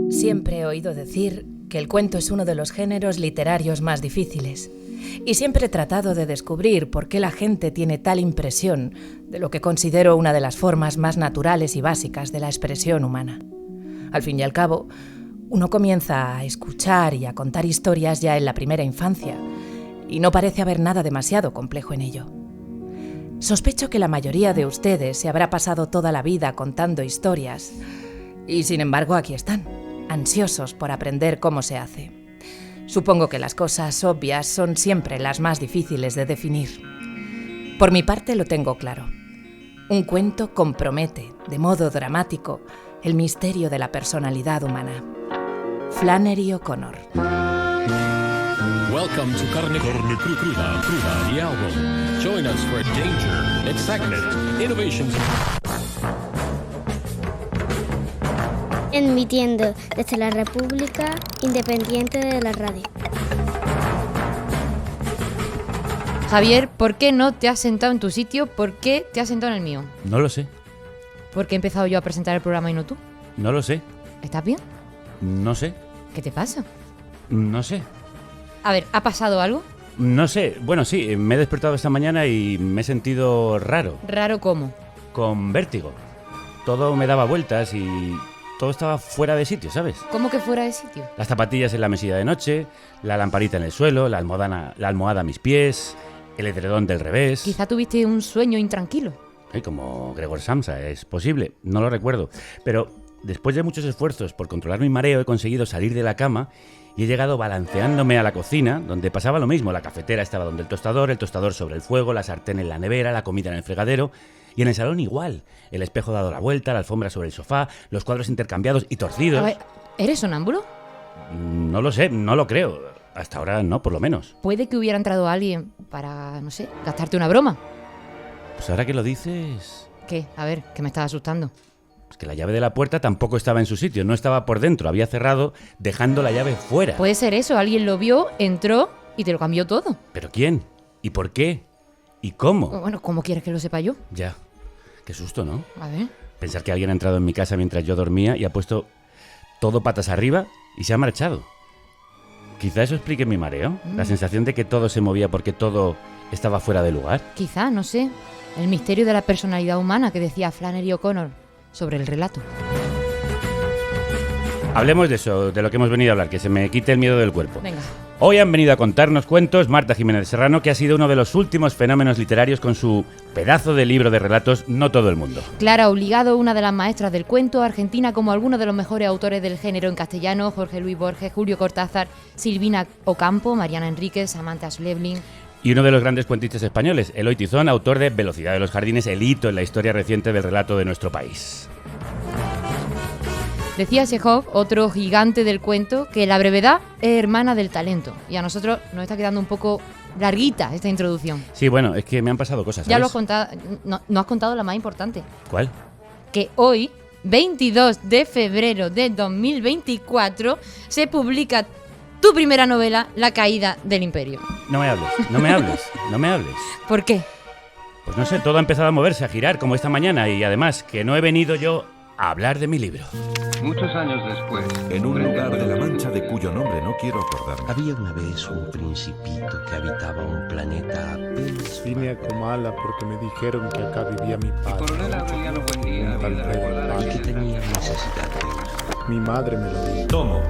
Siempre he oído decir que el cuento es uno de los géneros literarios más difíciles. Y siempre he tratado de descubrir por qué la gente tiene tal impresión de lo que considero una de las formas más naturales y básicas de la expresión humana. Al fin y al cabo, uno comienza a escuchar y a contar historias ya en la primera infancia, y no parece haber nada demasiado complejo en ello. Sospecho que la mayoría de ustedes se habrá pasado toda la vida contando historias, y sin embargo aquí están, ansiosos por aprender cómo se hace. Supongo que las cosas obvias son siempre las más difíciles de definir. Por mi parte lo tengo claro. Un cuento compromete, de modo dramático, el misterio de la personalidad humana. Flannery O'Connor. Welcome to Carne Cruda, the album. Join us for danger, excitement, innovations. Emitiendo desde la República Independiente de la Radio. Javier, ¿por qué no te has sentado en tu sitio? ¿Por qué te has sentado en el mío? No lo sé. ¿Por qué he empezado yo a presentar el programa y no tú? No lo sé. ¿Estás bien? No sé. ¿Qué te pasa? No sé. A ver, ¿ha pasado algo? No sé. Bueno, sí, me he despertado esta mañana y me he sentido raro. ¿Raro cómo? Con vértigo. Todo me daba vueltas y todo estaba fuera de sitio, ¿sabes? ¿Cómo que fuera de sitio? Las zapatillas en la mesilla de noche, la lamparita en el suelo, la almohada a mis pies, el edredón del revés. Quizá tuviste un sueño intranquilo. Como Gregor Samsa, es posible, no lo recuerdo. Pero después de muchos esfuerzos por controlar mi mareo, he conseguido salir de la cama y he llegado balanceándome a la cocina, donde pasaba lo mismo. La cafetera estaba donde el tostador sobre el fuego, la sartén en la nevera, la comida en el fregadero. Y en el salón igual, el espejo dado la vuelta, la alfombra sobre el sofá, los cuadros intercambiados y torcidos. A ver, ¿eres sonámbulo? No lo sé, no lo creo. Hasta ahora no, por lo menos. Puede que hubiera entrado alguien para, no sé, gastarte una broma. Pues ahora que lo dices... ¿Qué? A ver, que me estás asustando. Es que la llave de la puerta tampoco estaba en su sitio, no estaba por dentro, había cerrado dejando la llave fuera. Puede ser eso, alguien lo vio, entró y te lo cambió todo. ¿Pero quién? ¿Y por qué? ¿Y cómo? Bueno, ¿cómo quieres que lo sepa yo? Ya. Qué susto, ¿no? A ver. Pensar que alguien ha entrado en mi casa mientras yo dormía y ha puesto todo patas arriba y se ha marchado. Quizá eso explique mi mareo. La sensación de que todo se movía porque todo estaba fuera de lugar. Quizá, no sé. El misterio de la personalidad humana que decía Flannery O'Connor sobre el relato. Hablemos de eso, de lo que hemos venido a hablar, que se me quite el miedo del cuerpo. Venga. Hoy han venido a contarnos cuentos Marta Jiménez Serrano, que ha sido uno de los últimos fenómenos literarios con su pedazo de libro de relatos No todo el mundo. Clara Obligado, una de las maestras del cuento, argentina como algunos de los mejores autores del género en castellano, Jorge Luis Borges, Julio Cortázar, Silvina Ocampo, Mariana Enríquez, Samantha Schweblin. Y uno de los grandes cuentistas españoles, Eloy Tizón, autor de Velocidad de los Jardines, el hito en la historia reciente del relato de nuestro país. Decía Chekhov, otro gigante del cuento, que la brevedad es hermana del talento. Y a nosotros nos está quedando un poco larguita esta introducción. Sí, bueno, es que me han pasado cosas, ¿sabes? Ya lo has contado, no has contado la más importante. ¿Cuál? Que hoy, 22 de febrero de 2024, se publica tu primera novela, La caída del imperio. No me hables, no me hables, no me hables. ¿Por qué? Pues no sé, todo ha empezado a moverse, a girar, como esta mañana. Y además, que no he venido yo a hablar de mi libro. Muchos años después, en un lugar de la Mancha de cuyo nombre no quiero acordarme. Había una vez un principito que habitaba un planeta apenas... Vine a Comala porque me dijeron que acá vivía mi padre. Coronel Aureliano Buendía, y que tenía necesidad de ir. Mi madre me lo dijo. Tomo.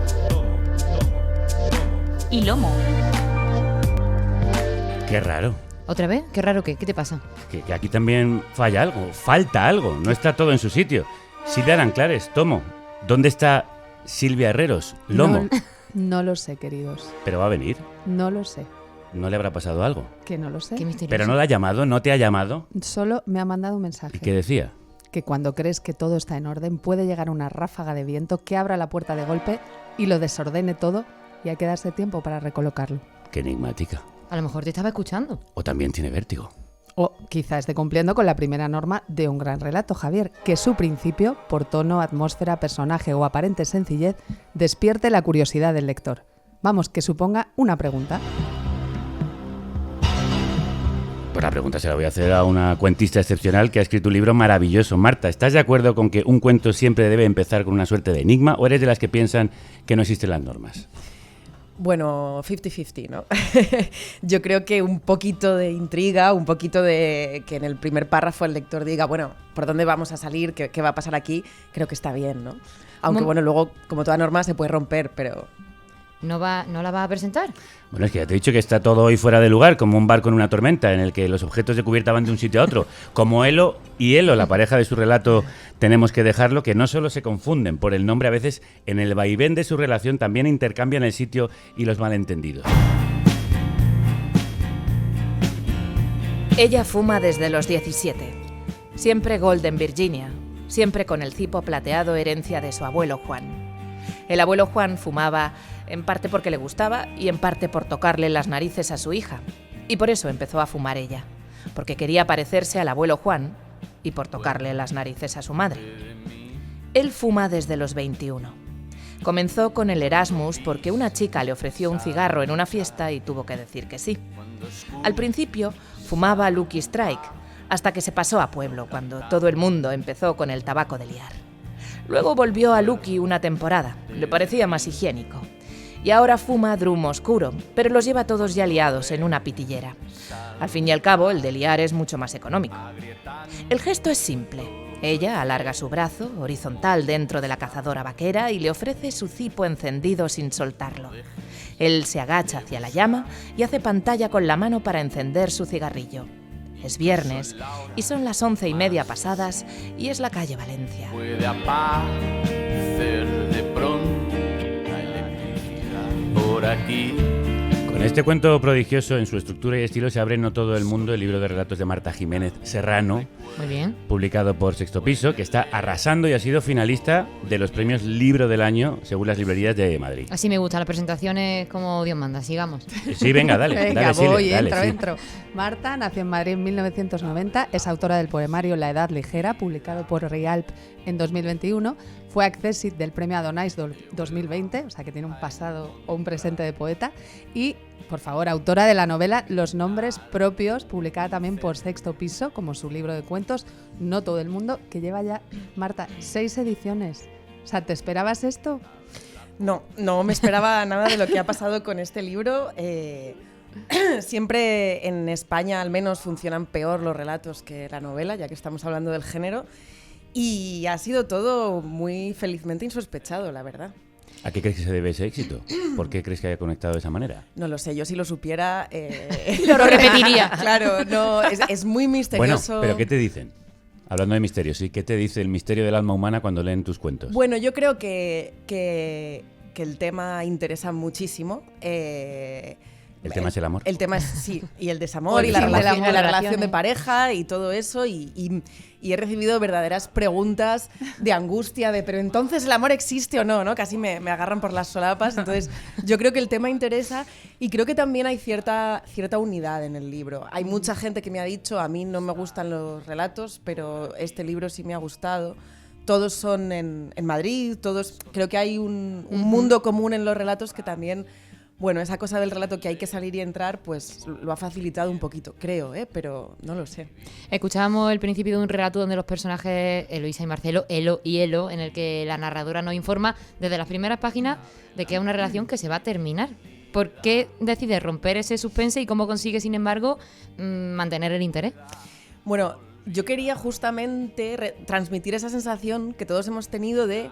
Y lomo. Qué raro. ¿Otra vez? ¿Qué raro qué? ¿Qué te pasa? Que aquí también falla algo, falta algo, no está todo en su sitio. Silvia Aranclares, Tomo. ¿Dónde está Silvia Herreros? Lomo. No lo sé, queridos. ¿Pero va a venir? No lo sé. ¿No le habrá pasado algo? Que no lo sé. Qué misterioso. ¿Pero no la ha llamado? ¿No te ha llamado? Solo me ha mandado un mensaje. ¿Y qué decía? Que cuando crees que todo está en orden, puede llegar una ráfaga de viento que abra la puerta de golpe y lo desordene todo y hay que darse tiempo para recolocarlo. Qué enigmática. A lo mejor te estaba escuchando. O también tiene vértigo. O quizá esté cumpliendo con la primera norma de un gran relato, Javier, que su principio, por tono, atmósfera, personaje o aparente sencillez, despierte la curiosidad del lector. Vamos, que suponga una pregunta. Pues la pregunta se la voy a hacer a una cuentista excepcional que ha escrito un libro maravilloso. Marta, ¿estás de acuerdo con que un cuento siempre debe empezar con una suerte de enigma o eres de las que piensan que no existen las normas? Bueno, 50-50, ¿no? Yo creo que un poquito de intriga, un poquito de que en el primer párrafo el lector diga, bueno, ¿por dónde vamos a salir? ¿Qué va a pasar aquí? Creo que está bien, ¿no? Aunque, bueno, luego, como toda norma, se puede romper, pero... ¿No la va a presentar? Bueno, es que ya te he dicho que está todo hoy fuera de lugar, como un barco en una tormenta, en el que los objetos de cubierta van de un sitio a otro. Como Elo y Elo, la pareja de su relato Tenemos que dejarlo, que no solo se confunden por el nombre, a veces en el vaivén de su relación también intercambian el sitio y los malentendidos. Ella fuma desde los 17. Siempre Golden Virginia, siempre con el cipo plateado herencia de su abuelo Juan. El abuelo Juan fumaba en parte porque le gustaba y en parte por tocarle las narices a su hija. Y por eso empezó a fumar ella, porque quería parecerse al abuelo Juan y por tocarle las narices a su madre. Él fuma desde los 21. Comenzó con el Erasmus porque una chica le ofreció un cigarro en una fiesta y tuvo que decir que sí. Al principio fumaba Lucky Strike, hasta que se pasó a Pueblo, cuando todo el mundo empezó con el tabaco de liar. Luego volvió a Lucky una temporada, le parecía más higiénico. Y ahora fuma Drum Oscuro, pero los lleva todos ya liados en una pitillera. Al fin y al cabo, el de liar es mucho más económico. El gesto es simple. Ella alarga su brazo, horizontal dentro de la cazadora vaquera, y le ofrece su cipo encendido sin soltarlo. Él se agacha hacia la llama y hace pantalla con la mano para encender su cigarrillo. Es viernes y son las 11:30 pasadas y es la calle Valencia. Puede aparecer de pronto la electricidad por aquí. Con este cuento prodigioso en su estructura y estilo se abre No todo el mundo, el libro de relatos de Marta Jiménez Serrano. Muy bien. Publicado por Sexto Piso, que está arrasando y ha sido finalista de los premios Libro del Año según las librerías de Madrid. Así me gustan las presentaciones como Dios manda, sigamos. Sí, venga, dale. Venga, dale, voy, Sile, dale, entro. Marta nació en Madrid en 1990, es autora del poemario La Edad Ligera, publicado por Rialp en 2021. Fue accessit del premio Adonais 2020, o sea que tiene un pasado o un presente de poeta. Y, por favor, autora de la novela Los Nombres Propios, publicada también por Sexto Piso, como su libro de cuentos No todo el mundo, que lleva ya, Marta, 6 ediciones. O sea, ¿te esperabas esto? No me esperaba nada de lo que ha pasado con este libro. Siempre en España al menos funcionan peor los relatos que la novela, ya que estamos hablando del género. Y ha sido todo muy felizmente insospechado, la verdad. ¿A qué crees que se debe ese éxito? ¿Por qué crees que haya conectado de esa manera? No lo sé, yo si lo supiera... lo repetiría. Claro, no, es muy misterioso. Bueno, ¿pero qué te dicen? Hablando de misterios, ¿sí? ¿Qué te dice el misterio del alma humana cuando leen tus cuentos? Bueno, yo creo que el tema interesa muchísimo. ¿El tema es el amor? El tema es, sí, y el desamor, y la relación de pareja y todo eso, y he recibido verdaderas preguntas de angustia, de ¿pero entonces el amor existe o no? Casi me agarran por las solapas. Entonces yo creo que el tema interesa y creo que también hay cierta unidad en el libro. Hay mucha gente que me ha dicho, a mí no me gustan los relatos, pero este libro sí me ha gustado. Todos son en Madrid, todos, creo que hay un mundo común en los relatos que también... Bueno, esa cosa del relato que hay que salir y entrar, pues lo ha facilitado un poquito, creo, pero no lo sé. Escuchábamos el principio de un relato donde los personajes Eloísa y Marcelo, Elo y Elo, en el que la narradora nos informa desde las primeras páginas de que es una relación que se va a terminar. ¿Por qué decide romper ese suspense y cómo consigue, sin embargo, mantener el interés? Bueno, yo quería justamente transmitir esa sensación que todos hemos tenido de...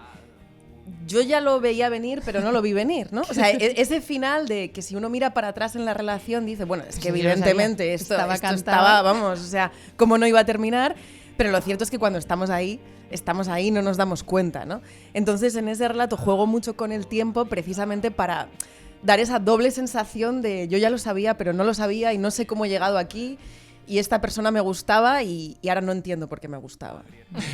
Yo ya lo veía venir, pero no lo vi venir, ¿no? O sea, ese final de que si uno mira para atrás en la relación dice, bueno, es que evidentemente esto estaba, vamos, o sea, cómo no iba a terminar, pero lo cierto es que cuando estamos ahí, no nos damos cuenta, ¿no? Entonces, en ese relato juego mucho con el tiempo precisamente para dar esa doble sensación de yo ya lo sabía, pero no lo sabía y no sé cómo he llegado aquí. Y esta persona me gustaba y ahora no entiendo por qué me gustaba.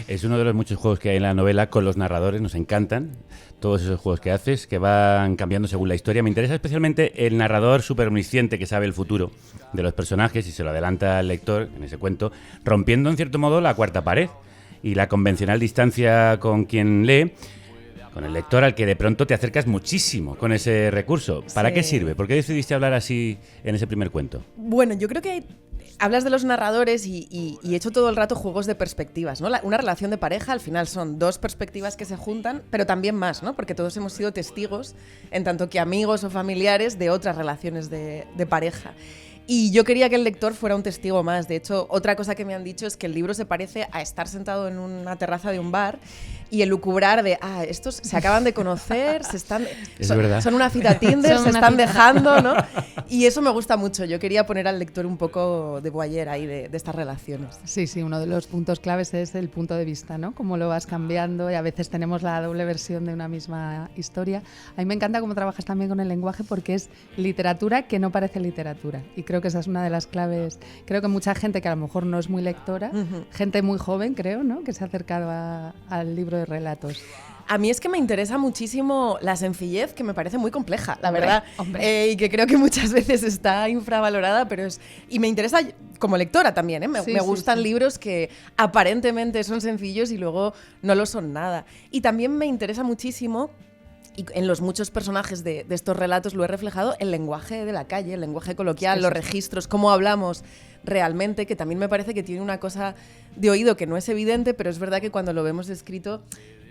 Es uno de los muchos juegos que hay en la novela con los narradores, nos encantan todos esos juegos que haces, que van cambiando según la historia. Me interesa especialmente el narrador súper omnisciente que sabe el futuro de los personajes y se lo adelanta al lector en ese cuento, rompiendo en cierto modo la cuarta pared y la convencional distancia con quien lee, con el lector al que de pronto te acercas muchísimo con ese recurso. ¿Para qué sirve? ¿Por qué decidiste hablar así en ese primer cuento? Bueno, yo creo que hablas de los narradores y he hecho todo el rato juegos de perspectivas, ¿no? Una relación de pareja al final son dos perspectivas que se juntan, pero también más, ¿no? Porque todos hemos sido testigos, en tanto que amigos o familiares, de otras relaciones de pareja. Y yo quería que el lector fuera un testigo más. De hecho, otra cosa que me han dicho es que el libro se parece a estar sentado en una terraza de un bar y elucubrar de, estos se acaban de conocer, son una cita Tinder, se están dejando, ¿no? Y eso me gusta mucho. Yo quería poner al lector un poco de voyeur ahí de estas relaciones. Sí, uno de los puntos claves es el punto de vista, ¿no? Cómo lo vas cambiando y a veces tenemos la doble versión de una misma historia. A mí me encanta cómo trabajas también con el lenguaje porque es literatura que no parece literatura. Y creo que esa es una de las claves. Creo que mucha gente que a lo mejor no es muy lectora, gente muy joven, creo, ¿no? Que se ha acercado al libro de relatos. A mí es que me interesa muchísimo la sencillez, que me parece muy compleja, la verdad. Y que creo que muchas veces está infravalorada, pero y me interesa como lectora también, ¿eh? Me gustan libros que aparentemente son sencillos y luego no lo son nada. Y también me interesa muchísimo, y en los muchos personajes de estos relatos lo he reflejado, el lenguaje de la calle, el lenguaje coloquial, los registros, cómo hablamos realmente, que también me parece que tiene una cosa de oído que no es evidente, pero es verdad que cuando lo vemos escrito,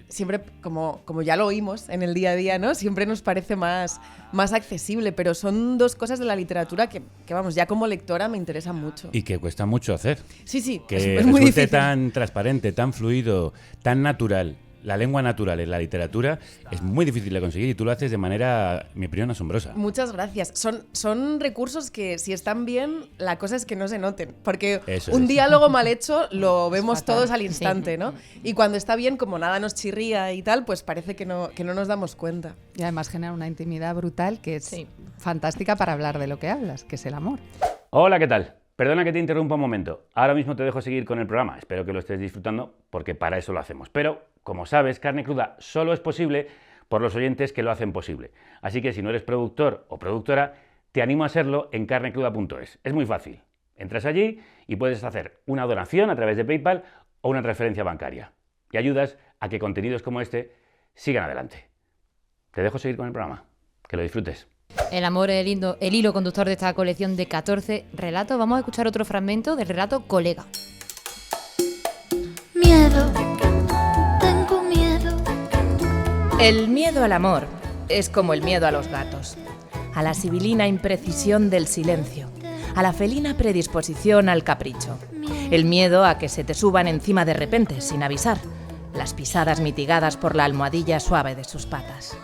siempre, como ya lo oímos en el día a día, ¿no? Siempre nos parece más accesible, pero son dos cosas de la literatura que vamos, ya como lectora me interesan mucho. Y que cuesta mucho hacer. Sí, que es muy resulte difícil. tan transparente, tan fluido, tan natural. La lengua natural en la literatura es muy difícil de conseguir y tú lo haces de manera, en mi opinión, asombrosa. Muchas gracias. Son recursos que, si están bien, la cosa es que no se noten. Porque un diálogo mal hecho lo vemos todos al instante, ¿no? Y cuando está bien, como nada nos chirría y tal, pues parece que no nos damos cuenta. Y además genera una intimidad brutal que es fantástica para hablar de lo que hablas, que es el amor. Hola, ¿qué tal? Perdona que te interrumpa un momento. Ahora mismo te dejo seguir con el programa. Espero que lo estés disfrutando porque para eso lo hacemos. Pero, como sabes, Carne Cruda solo es posible por los oyentes que lo hacen posible. Así que si no eres productor o productora, te animo a serlo en carnecruda.es. Es muy fácil. Entras allí y puedes hacer una donación a través de PayPal o una transferencia bancaria. Y ayudas a que contenidos como este sigan adelante. Te dejo seguir con el programa. Que lo disfrutes. El amor es el hilo conductor de esta colección de 14 relatos. Vamos a escuchar otro fragmento del relato Colega. Miedo, tengo miedo. El miedo al amor es como el miedo a los gatos, a la sibilina imprecisión del silencio, a la felina predisposición al capricho, el miedo a que se te suban encima de repente sin avisar, las pisadas mitigadas por la almohadilla suave de sus patas,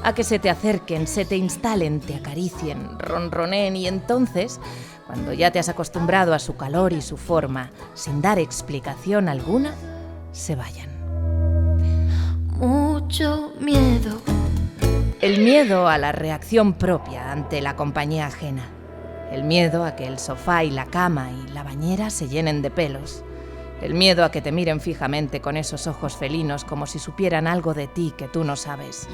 a que se te acerquen, se te instalen, te acaricien, ronroneen y entonces, cuando ya te has acostumbrado a su calor y su forma, sin dar explicación alguna, se vayan. Mucho miedo. El miedo a la reacción propia ante la compañía ajena. El miedo a que el sofá y la cama y la bañera se llenen de pelos. El miedo a que te miren fijamente con esos ojos felinos como si supieran algo de ti que tú no sabes.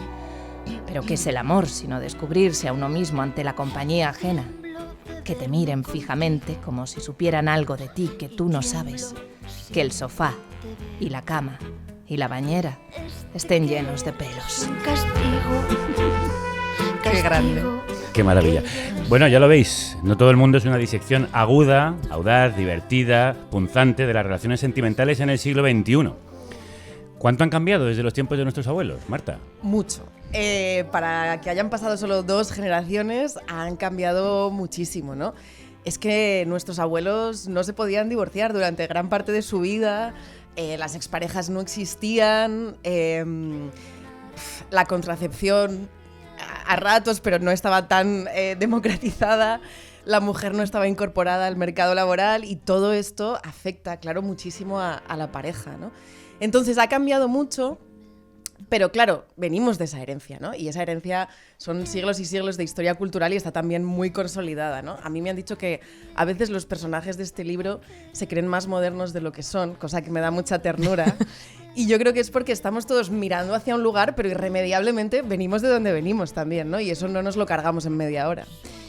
Pero ¿qué es el amor sino descubrirse a uno mismo ante la compañía ajena? Que te miren fijamente como si supieran algo de ti que tú no sabes. Que el sofá y la cama y la bañera estén llenos de pelos. Qué grande. Qué maravilla. Bueno, ya lo veis, no todo el mundo es una disección aguda, audaz, divertida, punzante de las relaciones sentimentales en el siglo XXI. ¿Cuánto han cambiado desde los tiempos de nuestros abuelos, Marta? Mucho. Para que hayan pasado solo 2 generaciones, han cambiado muchísimo, ¿no? Es que nuestros abuelos no se podían divorciar durante gran parte de su vida, las exparejas no existían, la contracepción a ratos, pero no estaba tan democratizada, la mujer no estaba incorporada al mercado laboral y todo esto afecta, claro, muchísimo a la pareja, ¿no? Entonces ha cambiado mucho, pero claro, venimos de esa herencia, ¿no? Y esa herencia son siglos y siglos de historia cultural y está también muy consolidada, ¿no? A mí me han dicho que a veces los personajes de este libro se creen más modernos de lo que son, cosa que me da mucha ternura. Y yo creo que es porque estamos todos mirando hacia un lugar, pero irremediablemente venimos de donde venimos también, ¿no? Y eso no nos lo cargamos en media hora.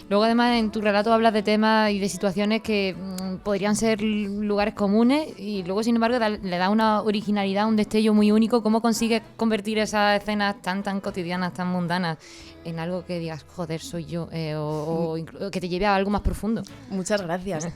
Luego, además, en tu relato hablas de temas y de situaciones que podrían ser lugares comunes y luego, sin embargo, le da una originalidad, un destello muy único. ¿Cómo consigues convertir esas escenas tan cotidianas, tan mundanas, en algo que digas, joder, soy yo, o que te lleve a algo más profundo? Muchas gracias.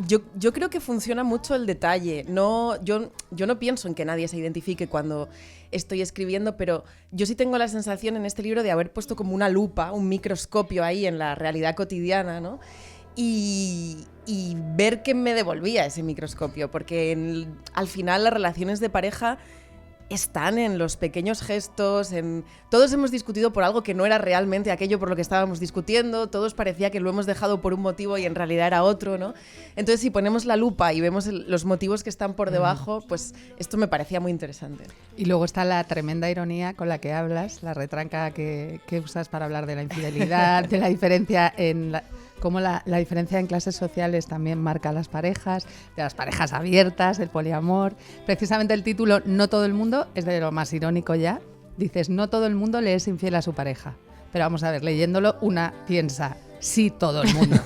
Yo creo que funciona mucho el detalle. Yo no pienso en que nadie se identifique cuando estoy escribiendo, pero yo sí tengo la sensación en este libro de haber puesto como una lupa, un microscopio ahí en la realidad cotidiana, ¿no? Y ver qué me devolvía ese microscopio, porque al final las relaciones de pareja están en los pequeños gestos, todos hemos discutido por algo que no era realmente aquello por lo que estábamos discutiendo, todos parecía que lo hemos dejado por un motivo y en realidad era otro, ¿no? Entonces, si ponemos la lupa y vemos los motivos que están por debajo, pues esto me parecía muy interesante. Y luego está la tremenda ironía con la que hablas, la retranca que usas para hablar de la infidelidad, de la diferencia cómo la diferencia en clases sociales también marca a las parejas, de las parejas abiertas, el poliamor. Precisamente el título No todo el mundo es de lo más irónico ya. Dices, no todo el mundo le es infiel a su pareja. Pero vamos a ver, leyéndolo, una piensa, sí, todo el mundo.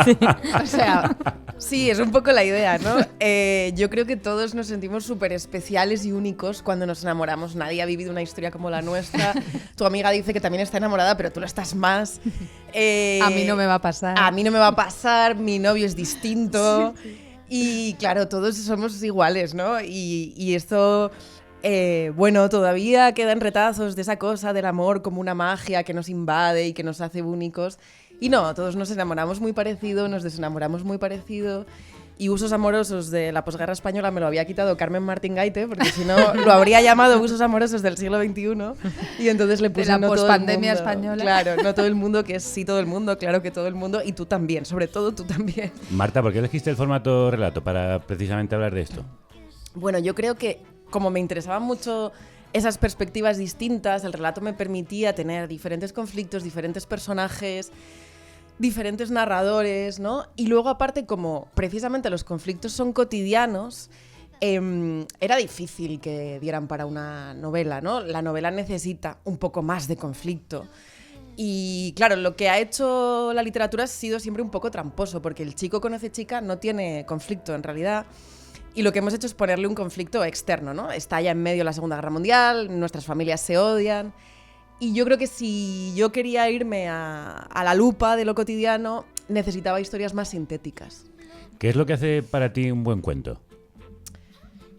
Sí. O sea, sí, es un poco la idea, ¿no? Yo creo que todos nos sentimos súper especiales y únicos cuando nos enamoramos. Nadie ha vivido una historia como la nuestra. Tu amiga dice que también está enamorada, pero tú lo estás más. A mí no me va a pasar. A mí no me va a pasar, mi novio es distinto. Sí. Y claro, todos somos iguales, ¿no? Y esto... bueno, todavía quedan retazos de esa cosa del amor como una magia que nos invade y que nos hace únicos. Y no, todos nos enamoramos muy parecido, nos desenamoramos muy parecido. Y usos amorosos de la posguerra española me lo había quitado Carmen Martín Gaite, porque si no lo habría llamado usos amorosos del siglo XXI. Y entonces le puse de la no pospandemia española. Claro, no todo el mundo, que es sí todo el mundo, claro que todo el mundo. Y tú también, sobre todo tú también. Marta, ¿por qué elegiste el formato relato para precisamente hablar de esto? Bueno, yo creo que como me interesaban mucho esas perspectivas distintas, el relato me permitía tener diferentes conflictos, diferentes personajes, diferentes narradores, ¿no? Y luego, aparte, como precisamente los conflictos son cotidianos, era difícil que dieran para una novela, ¿no? La novela necesita un poco más de conflicto. Y claro, lo que ha hecho la literatura ha sido siempre un poco tramposo, porque el chico conoce chica no tiene conflicto en realidad. Y lo que hemos hecho es ponerle un conflicto externo, ¿no? Está ya en medio de la Segunda Guerra Mundial, nuestras familias se odian. Y yo creo que si yo quería irme a la lupa de lo cotidiano, necesitaba historias más sintéticas. ¿Qué es lo que hace para ti un buen cuento?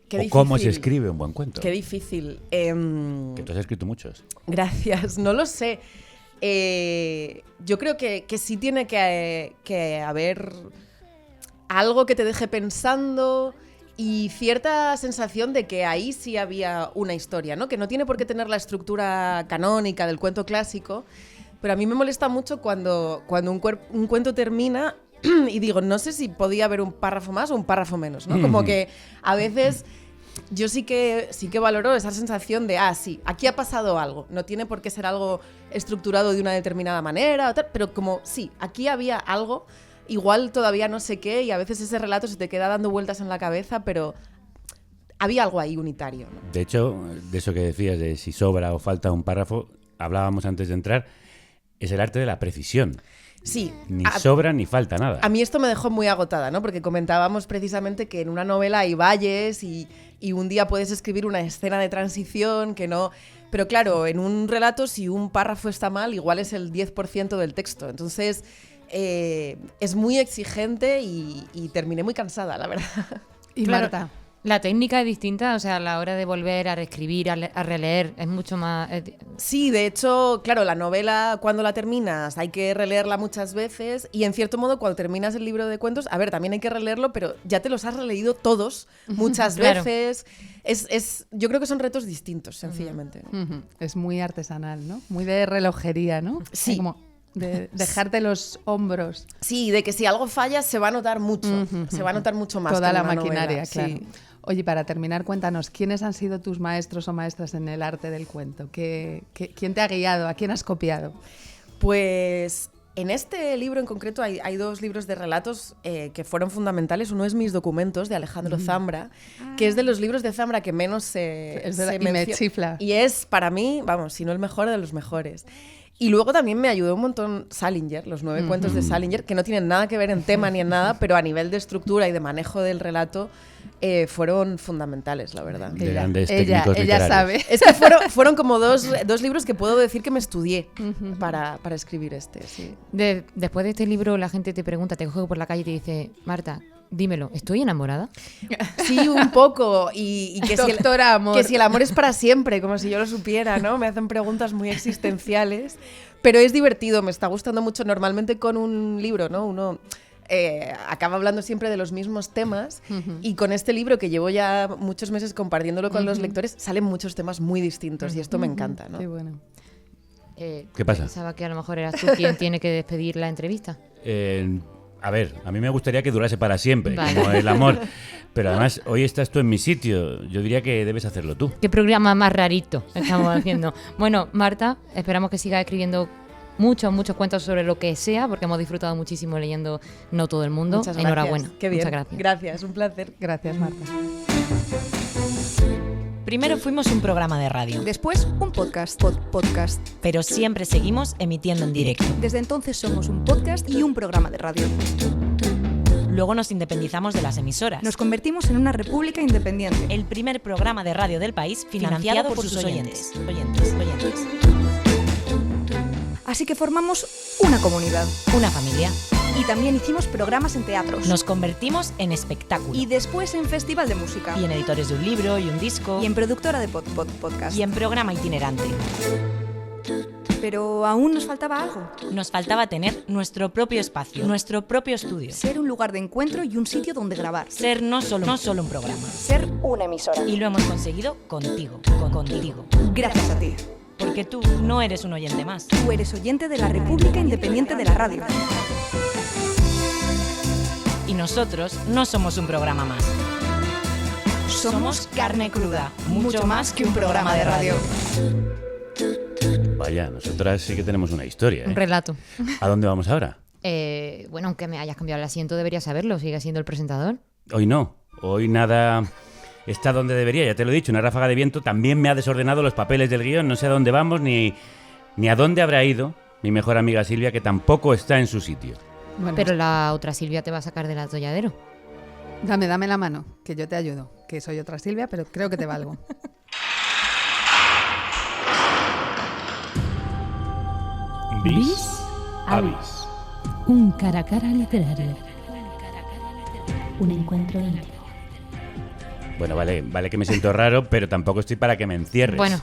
Qué ¿O difícil. cómo se escribe un buen cuento? Qué difícil. Que tú has escrito muchos. Gracias, no lo sé. Yo creo que sí tiene que haber algo que te deje pensando y cierta sensación de que ahí sí había una historia, ¿no? Que no tiene por qué tener la estructura canónica del cuento clásico, pero a mí me molesta mucho cuando un cuento termina y digo, no sé si podía haber un párrafo más o un párrafo menos, ¿no? Como que a veces yo sí que valoro esa sensación de, sí, aquí ha pasado algo, no tiene por qué ser algo estructurado de una determinada manera, o tal, pero como, sí, aquí había algo. Igual todavía no sé qué y a veces ese relato se te queda dando vueltas en la cabeza, pero había algo ahí unitario, ¿no? De hecho, de eso que decías, de si sobra o falta un párrafo, hablábamos antes de entrar, es el arte de la precisión. Sí. Ni sobra ni falta nada. A mí esto me dejó muy agotada, ¿no? Porque comentábamos precisamente que en una novela hay valles y un día puedes escribir una escena de transición que no... Pero claro, en un relato, si un párrafo está mal, igual es el 10% del texto. Entonces... es muy exigente y terminé muy cansada, la verdad. Y claro, Marta, la técnica es distinta, o sea, a la hora de volver a reescribir, a releer, es mucho más... Sí, de hecho, claro, la novela, cuando la terminas, hay que releerla muchas veces y, en cierto modo, cuando terminas el libro de cuentos, a ver, también hay que releerlo, pero ya te los has releído todos muchas veces. Yo creo que son retos distintos, sencillamente. Es muy artesanal, ¿no? Muy de relojería, ¿no? Sí. Como de dejarte los hombros. Sí, de que si algo falla se va a notar mucho, se va a notar mucho más. Toda que la una maquinaria, novela. claro. Sí. Oye, para terminar, cuéntanos, ¿quiénes han sido tus maestros o maestras en el arte del cuento? ¿Quién te ha guiado? ¿A quién has copiado? Pues en este libro en concreto hay dos libros de relatos que fueron fundamentales. Uno es Mis documentos, de Alejandro Zambra, que es de los libros de Zambra que menos se me chifla. Y es, para mí, vamos, si no el mejor, de los mejores. Y luego también me ayudó un montón Salinger, los 9 cuentos de Salinger, que no tienen nada que ver en tema ni en nada, pero a nivel de estructura y de manejo del relato fueron fundamentales, la verdad. De grandes técnicos ella literarios. sabe. Es que fueron como dos libros que puedo decir que me estudié para escribir este. Sí. Después de este libro la gente te pregunta, te coge por la calle y te dice, Marta, dímelo, ¿estoy enamorada? Sí, un poco. Y que, Amor. Que si el amor es para siempre, como si yo lo supiera, ¿no? Me hacen preguntas muy existenciales. Pero es divertido, me está gustando mucho. Normalmente con un libro, ¿no? Uno acaba hablando siempre de los mismos temas y con este libro, que llevo ya muchos meses compartiéndolo con los lectores, salen muchos temas muy distintos y esto me encanta, ¿no? Qué bueno. ¿Qué pasa? Pensaba que a lo mejor eras tú quien tiene que despedir la entrevista. A ver, a mí me gustaría que durase para siempre, Vale. como el amor. Pero además, hoy estás tú en mi sitio. Yo diría que debes hacerlo tú. ¿Qué programa más rarito estamos haciendo? Bueno, Marta, esperamos que sigas escribiendo muchos cuentos sobre lo que sea, porque hemos disfrutado muchísimo leyendo No todo el mundo. Muchas gracias. Enhorabuena. Qué bien. Muchas gracias. Gracias, un placer. Gracias, Marta. Primero fuimos un programa de radio. Después un podcast. Podcast. Pero siempre seguimos emitiendo en directo. Desde entonces somos un podcast y un programa de radio. Luego nos independizamos de las emisoras. Nos convertimos en una república independiente. El primer programa de radio del país financiado por sus oyentes. Oyentes. Así que formamos una comunidad. Una familia. Y también hicimos programas en teatros. Nos convertimos en espectáculo. Y después en festival de música. Y en editores de un libro y un disco. Y en productora de podcast. Y en programa itinerante. Pero aún nos faltaba algo. Nos faltaba tener nuestro propio espacio, nuestro propio estudio. Ser un lugar de encuentro y un sitio donde grabar. Ser no solo un programa. Ser una emisora. Y lo hemos conseguido contigo. Contigo. Gracias a ti. Porque tú no eres un oyente más. Tú eres oyente de la República Independiente de la Radio. Y nosotros no somos un programa más. Somos carne cruda, mucho más que un programa de radio. Vaya, nosotras sí que tenemos una historia, ¿eh? Un relato. ¿A dónde vamos ahora? Bueno, aunque me hayas cambiado el asiento, deberías saberlo. ¿Sigue siendo el presentador? Hoy no. Hoy nada está donde debería, ya te lo he dicho. Una ráfaga de viento también me ha desordenado los papeles del guión. No sé a dónde vamos ni a dónde habrá ido mi mejor amiga Silvia, que tampoco está en su sitio. Bueno, Pero la otra Silvia te va a sacar del atolladero. dame la mano, que yo te ayudo. Que soy otra Silvia, pero creo que te valgo. Vis a vis. Un cara a cara literario. Un encuentro íntimo. Bueno, vale que me siento raro, pero tampoco estoy para que me encierres. Bueno.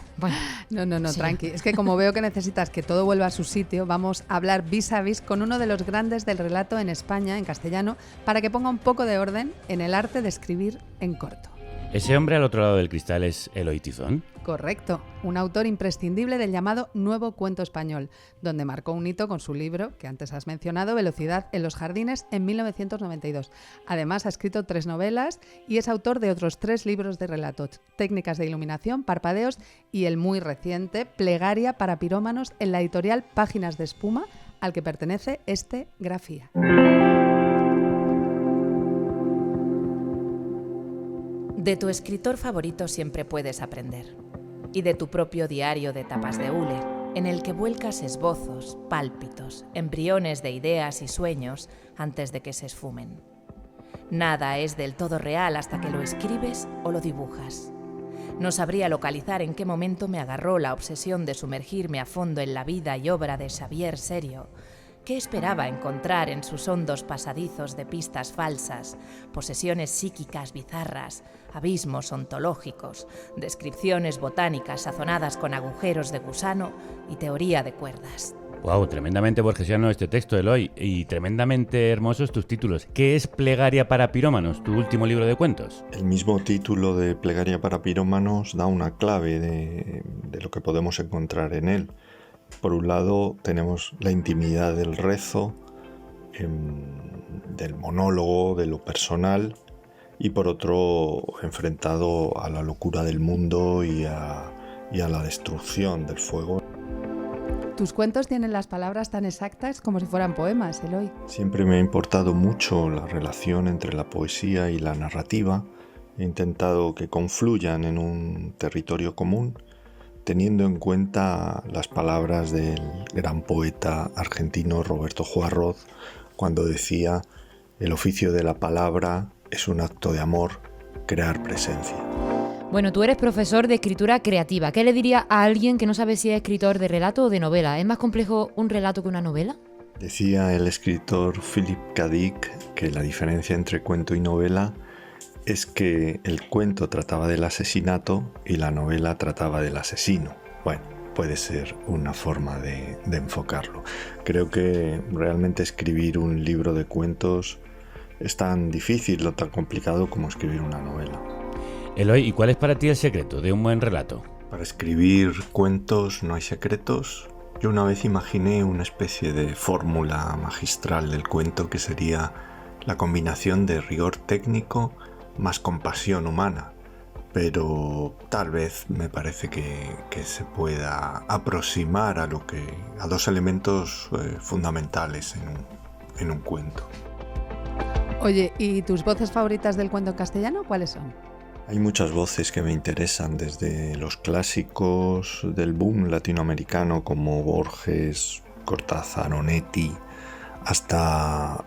No, Sí. tranqui. Es que como veo que necesitas que todo vuelva a su sitio, vamos a hablar vis a vis con uno de los grandes del relato en España, en castellano, para que ponga un poco de orden en el arte de escribir en corto. ¿Ese hombre al otro lado del cristal es Eloy Tizón? Correcto, un autor imprescindible del llamado Nuevo Cuento Español, donde marcó un hito con su libro, que antes has mencionado, Velocidad en los jardines, en 1992. Además, ha escrito 3 novelas y es autor de otros 3 libros de relatos, Técnicas de iluminación, Parpadeos y el muy reciente Plegaria para pirómanos en la editorial Páginas de Espuma, al que pertenece este Grafía. De tu escritor favorito siempre puedes aprender. Y de tu propio diario de tapas de hule, en el que vuelcas esbozos, pálpitos, embriones de ideas y sueños antes de que se esfumen. Nada es del todo real hasta que lo escribes o lo dibujas. No sabría localizar en qué momento me agarró la obsesión de sumergirme a fondo en la vida y obra de Xavier Serio. ¿Qué esperaba encontrar en sus hondos pasadizos de pistas falsas, posesiones psíquicas bizarras, abismos ontológicos, descripciones botánicas sazonadas con agujeros de gusano y teoría de cuerdas? Wow, tremendamente borgesiano este texto, Eloy, y tremendamente hermosos tus títulos. ¿Qué es Plegaria para pirómanos, tu último libro de cuentos? El mismo título de Plegaria para pirómanos da una clave de lo que podemos encontrar en él. Por un lado tenemos la intimidad del rezo, del monólogo, de lo personal, y por otro enfrentado a la locura del mundo y a la destrucción del fuego. Tus cuentos tienen las palabras tan exactas como si fueran poemas, Eloy. Siempre me ha importado mucho la relación entre la poesía y la narrativa. He intentado que confluyan en un territorio común, teniendo en cuenta las palabras del gran poeta argentino Roberto Juarroz, cuando decía: el oficio de la palabra es un acto de amor, crear presencia. Bueno, tú eres profesor de escritura creativa. ¿Qué le diría a alguien que no sabe si es escritor de relato o de novela? ¿Es más complejo un relato que una novela? Decía el escritor Philip K. Dick que la diferencia entre cuento y novela es que el cuento trataba del asesinato y la novela trataba del asesino. Bueno, puede ser una forma de enfocarlo. Creo que realmente escribir un libro de cuentos es tan difícil o tan complicado como escribir una novela. Eloy, ¿y cuál es para ti el secreto de un buen relato? Para escribir cuentos no hay secretos. Yo una vez imaginé una especie de fórmula magistral del cuento que sería la combinación de rigor técnico más compasión humana, pero tal vez me parece que se pueda aproximar a dos elementos fundamentales en un cuento. Oye, ¿y tus voces favoritas del cuento en castellano cuáles son? Hay muchas voces que me interesan, desde los clásicos del boom latinoamericano como Borges, Cortázar, Onetti, hasta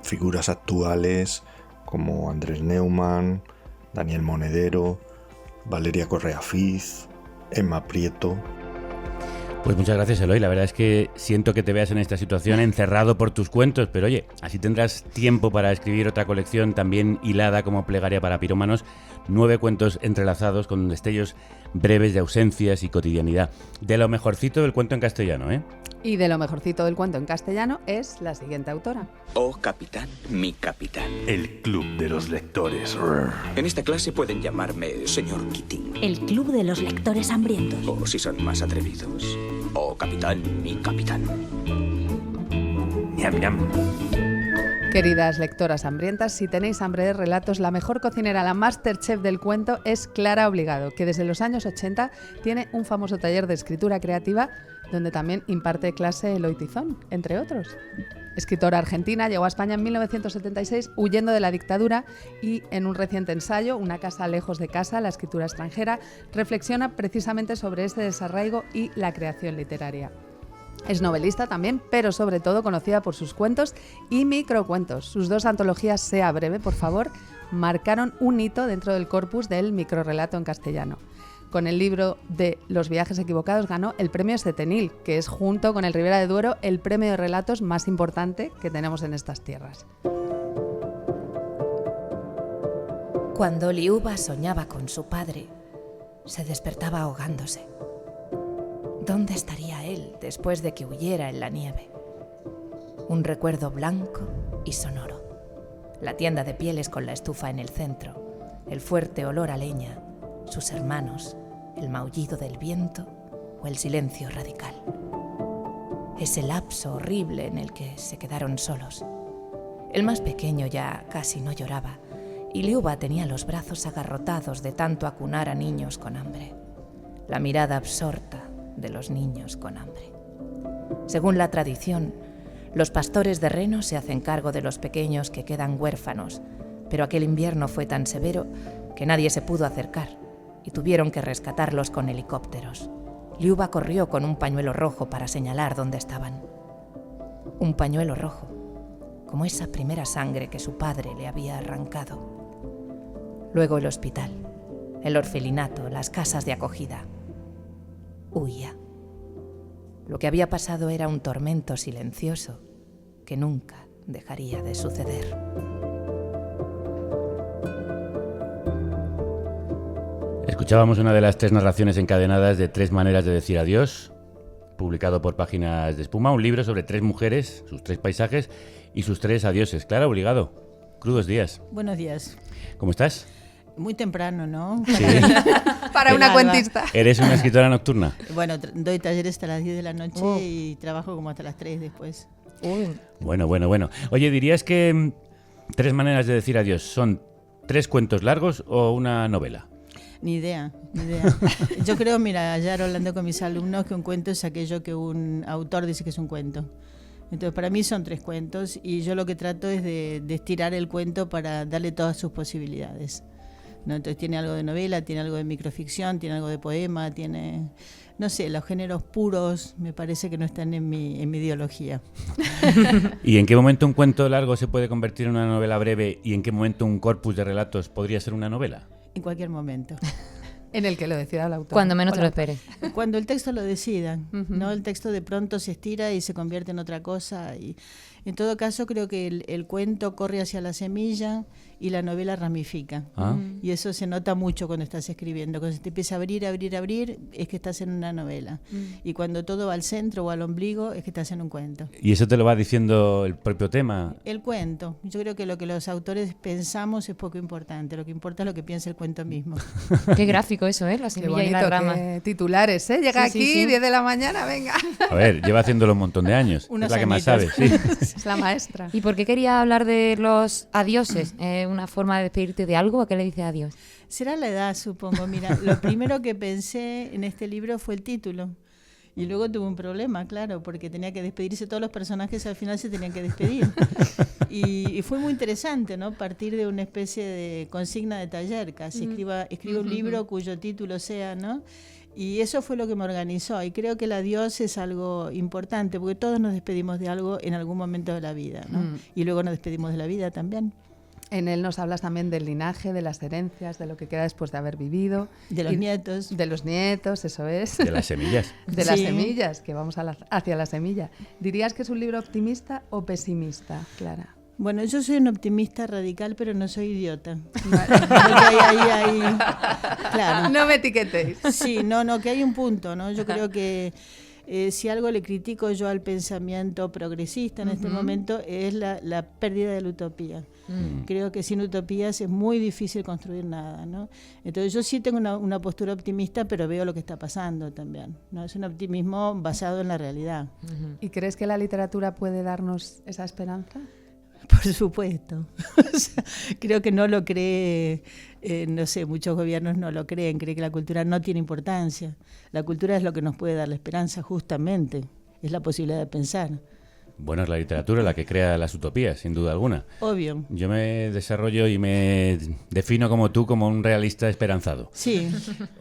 figuras actuales como Andrés Neumann, Daniel Monedero, Valeria Correa Fiz, Emma Prieto. Pues muchas gracias, Eloy. La verdad es que siento que te veas en esta situación encerrado por tus cuentos, pero oye, así tendrás tiempo para escribir otra colección también hilada como Plegaria para Pirómanos, 9 cuentos entrelazados con destellos breves de ausencias y cotidianidad. De lo mejorcito del cuento en castellano, ¿eh? Y de lo mejorcito del cuento en castellano es la siguiente autora. Oh, capitán, mi capitán. El Club de los Lectores. En esta clase pueden llamarme señor Keating. El Club de los Lectores Hambrientos. O si son más atrevidos. Oh, capitán, mi capitán. Ñam, ñam. Queridas lectoras hambrientas, si tenéis hambre de relatos, la mejor cocinera, la Masterchef del cuento es Clara Obligado, que desde los años 80 tiene un famoso taller de escritura creativa donde también imparte clase Eloy Tizón, entre otros. Escritora argentina, llegó a España en 1976 huyendo de la dictadura y en un reciente ensayo, Una casa lejos de casa, la escritura extranjera, reflexiona precisamente sobre este desarraigo y la creación literaria. Es novelista también, pero sobre todo conocida por sus cuentos y microcuentos. Sus 2 antologías, Sea breve, por favor, marcaron un hito dentro del corpus del microrrelato en castellano. Con el libro de Los viajes equivocados ganó el premio Setenil, que es, junto con el Ribera de Duero, el premio de relatos más importante que tenemos en estas tierras. Cuando Liuba soñaba con su padre, se despertaba ahogándose. ¿Dónde estaría él después de que huyera en la nieve? Un recuerdo blanco y sonoro. La tienda de pieles con la estufa en el centro, el fuerte olor a leña, sus hermanos, el maullido del viento o el silencio radical. Ese lapso horrible en el que se quedaron solos. El más pequeño ya casi no lloraba y Liuba tenía los brazos agarrotados de tanto acunar a niños con hambre. La mirada absorta de los niños con hambre. Según la tradición, los pastores de reno se hacen cargo de los pequeños que quedan huérfanos, pero aquel invierno fue tan severo que nadie se pudo acercar y tuvieron que rescatarlos con helicópteros. Liuba corrió con un pañuelo rojo para señalar dónde estaban. Un pañuelo rojo, como esa primera sangre que su padre le había arrancado. Luego el hospital, el orfelinato, las casas de acogida. Huía. Lo que había pasado era un tormento silencioso que nunca dejaría de suceder. Escuchábamos una de las 3 narraciones encadenadas de 3 maneras de decir adiós, publicado por Páginas de Espuma, un libro sobre 3 mujeres, sus 3 paisajes y sus 3 adioses. Clara Obligado, crudos días. Buenos días. ¿Cómo estás? Muy temprano, ¿no? Sí. Para una cuentista. ¿Eres una escritora nocturna? Bueno, doy talleres hasta las 10 de la noche y trabajo como hasta las 3 después. Bueno. Oye, ¿dirías que 3 maneras de decir adiós son 3 cuentos largos o una novela? Ni idea. Yo creo, mira, ayer hablando con mis alumnos, que un cuento es aquello que un autor dice que es un cuento. Entonces, para mí son 3 cuentos y yo lo que trato es de estirar el cuento para darle todas sus posibilidades. ¿no? Entonces tiene algo de novela, tiene algo de microficción, tiene algo de poema, tiene... No sé, los géneros puros me parece que no están en mi ideología. ¿Y en qué momento un cuento largo se puede convertir en una novela breve y en qué momento un corpus de relatos podría ser una novela? En cualquier momento. En el que lo decida el autor. Cuando menos te lo esperes. Cuando el texto lo decida, ¿no? El texto de pronto se estira y se convierte en otra cosa. Y en todo caso, creo que el cuento corre hacia la semilla y la novela ramifica. Y eso se nota mucho cuando estás escribiendo. Cuando se te empieza a abrir, es que estás en una novela. Y cuando todo va al centro o al ombligo, es que estás en un cuento. ¿Y eso te lo va diciendo el propio tema? El cuento. Yo creo que lo que los autores pensamos es poco importante. Lo que importa es lo que piensa el cuento mismo. Qué gráfico eso, ¿eh? La semilla y la rama. Qué titulares, ¿eh? Llega aquí, 10 de la mañana, venga. A ver, lleva haciéndolo un montón de años. Es la que más sabe, sí. Es la maestra. ¿Y por qué quería hablar de los adioses? ¿Una forma de despedirte de algo? ¿A qué le dices adiós? Será la edad, supongo. Mira, lo primero que pensé en este libro fue el título. Y luego tuve un problema, claro, porque tenía que despedirse, todos los personajes al final se tenían que despedir. Y fue muy interesante, ¿no? Partir de una especie de consigna de taller, casi. Escribo un libro cuyo título sea, ¿no? Y eso fue lo que me organizó. Y creo que el adiós es algo importante, porque todos nos despedimos de algo en algún momento de la vida, ¿no? Y luego nos despedimos de la vida también. En él nos hablas también del linaje, de las herencias, de lo que queda después de haber vivido. De los nietos. De los nietos, eso es. De las semillas. De las semillas, que vamos hacia la semilla. ¿Dirías que es un libro optimista o pesimista, Clara? Bueno, yo soy un optimista radical, pero no soy idiota. Claro. No me etiquetéis. Sí, no, que hay un punto, ¿no? Yo creo que si algo le critico yo al pensamiento progresista en este momento es la pérdida de la utopía. Creo que sin utopías es muy difícil construir nada, ¿no? Entonces yo sí tengo una postura optimista, pero veo lo que está pasando también, ¿no? Es un optimismo basado en la realidad. ¿Y crees que la literatura puede darnos esa esperanza? Por supuesto. O sea, creo que no lo cree, no sé, muchos gobiernos no lo creen que la cultura no tiene importancia. La cultura es lo que nos puede dar la esperanza, justamente. Es la posibilidad de pensar. Bueno, es la literatura la que crea las utopías, sin duda alguna. Obvio. Yo me desarrollo y me defino como tú, como un realista esperanzado. Sí.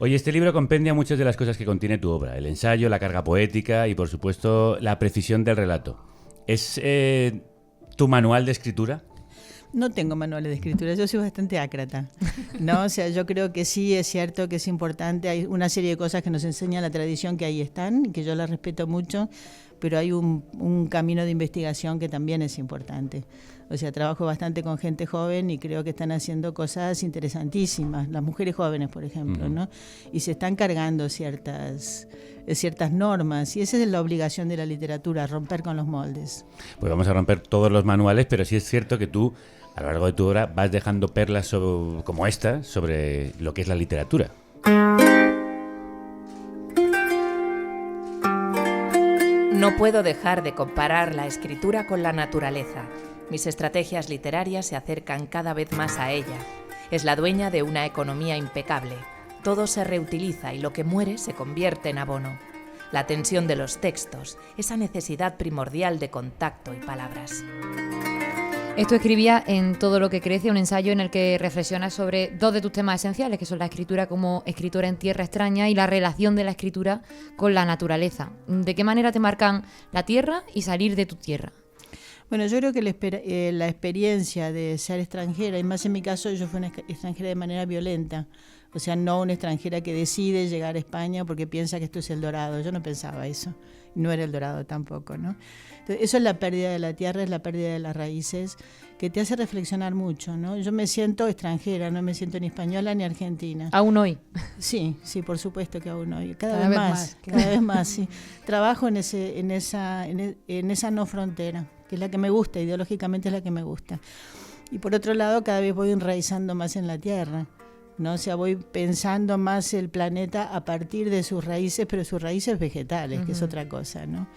Oye, este libro compendia muchas de las cosas que contiene tu obra. El ensayo, la carga poética y, por supuesto, la precisión del relato. ¿Es tu manual de escritura? No tengo manuales de escritura, yo soy bastante ácrata, ¿no? O sea, yo creo que sí, es cierto que es importante, hay una serie de cosas que nos enseña la tradición que ahí están, que yo las respeto mucho, pero hay un camino de investigación que también es importante. O sea, trabajo bastante con gente joven y creo que están haciendo cosas interesantísimas, las mujeres jóvenes, por ejemplo, ¿no? Y se están cargando ciertas normas, y esa es la obligación de la literatura, romper con los moldes. Pues vamos a romper todos los manuales, pero sí es cierto que tú, a lo largo de tu obra, vas dejando perlas como esta sobre lo que es la literatura. No puedo dejar de comparar la escritura con la naturaleza. Mis estrategias literarias se acercan cada vez más a ella. Es la dueña de una economía impecable. Todo se reutiliza y lo que muere se convierte en abono. La tensión de los textos, esa necesidad primordial de contacto y palabras. Esto escribía en Todo lo que crece, un ensayo en el que reflexionas sobre dos de tus temas esenciales, que son la escritura como escritora en tierra extraña y la relación de la escritura con la naturaleza. ¿De qué manera te marcan la tierra y salir de tu tierra? Bueno, yo creo que la experiencia de ser extranjera, y más en mi caso, yo fui una extranjera de manera violenta. O sea, no una extranjera que decide llegar a España porque piensa que esto es el Dorado. Yo no pensaba eso. No era el Dorado tampoco, ¿no? Entonces, eso es la pérdida de la tierra, es la pérdida de las raíces, que te hace reflexionar mucho, ¿no? Yo me siento extranjera, no me siento ni española ni argentina. ¿Aún hoy? Sí, por supuesto que aún hoy. Cada vez más, cada vez más, sí. Trabajo en esa no frontera, que es la que me gusta, ideológicamente es la que me gusta. Y por otro lado, cada vez voy enraizando más en la tierra, ¿no? O sea, voy pensando más el planeta a partir de sus raíces, pero sus raíces vegetales, que es otra cosa, ¿no?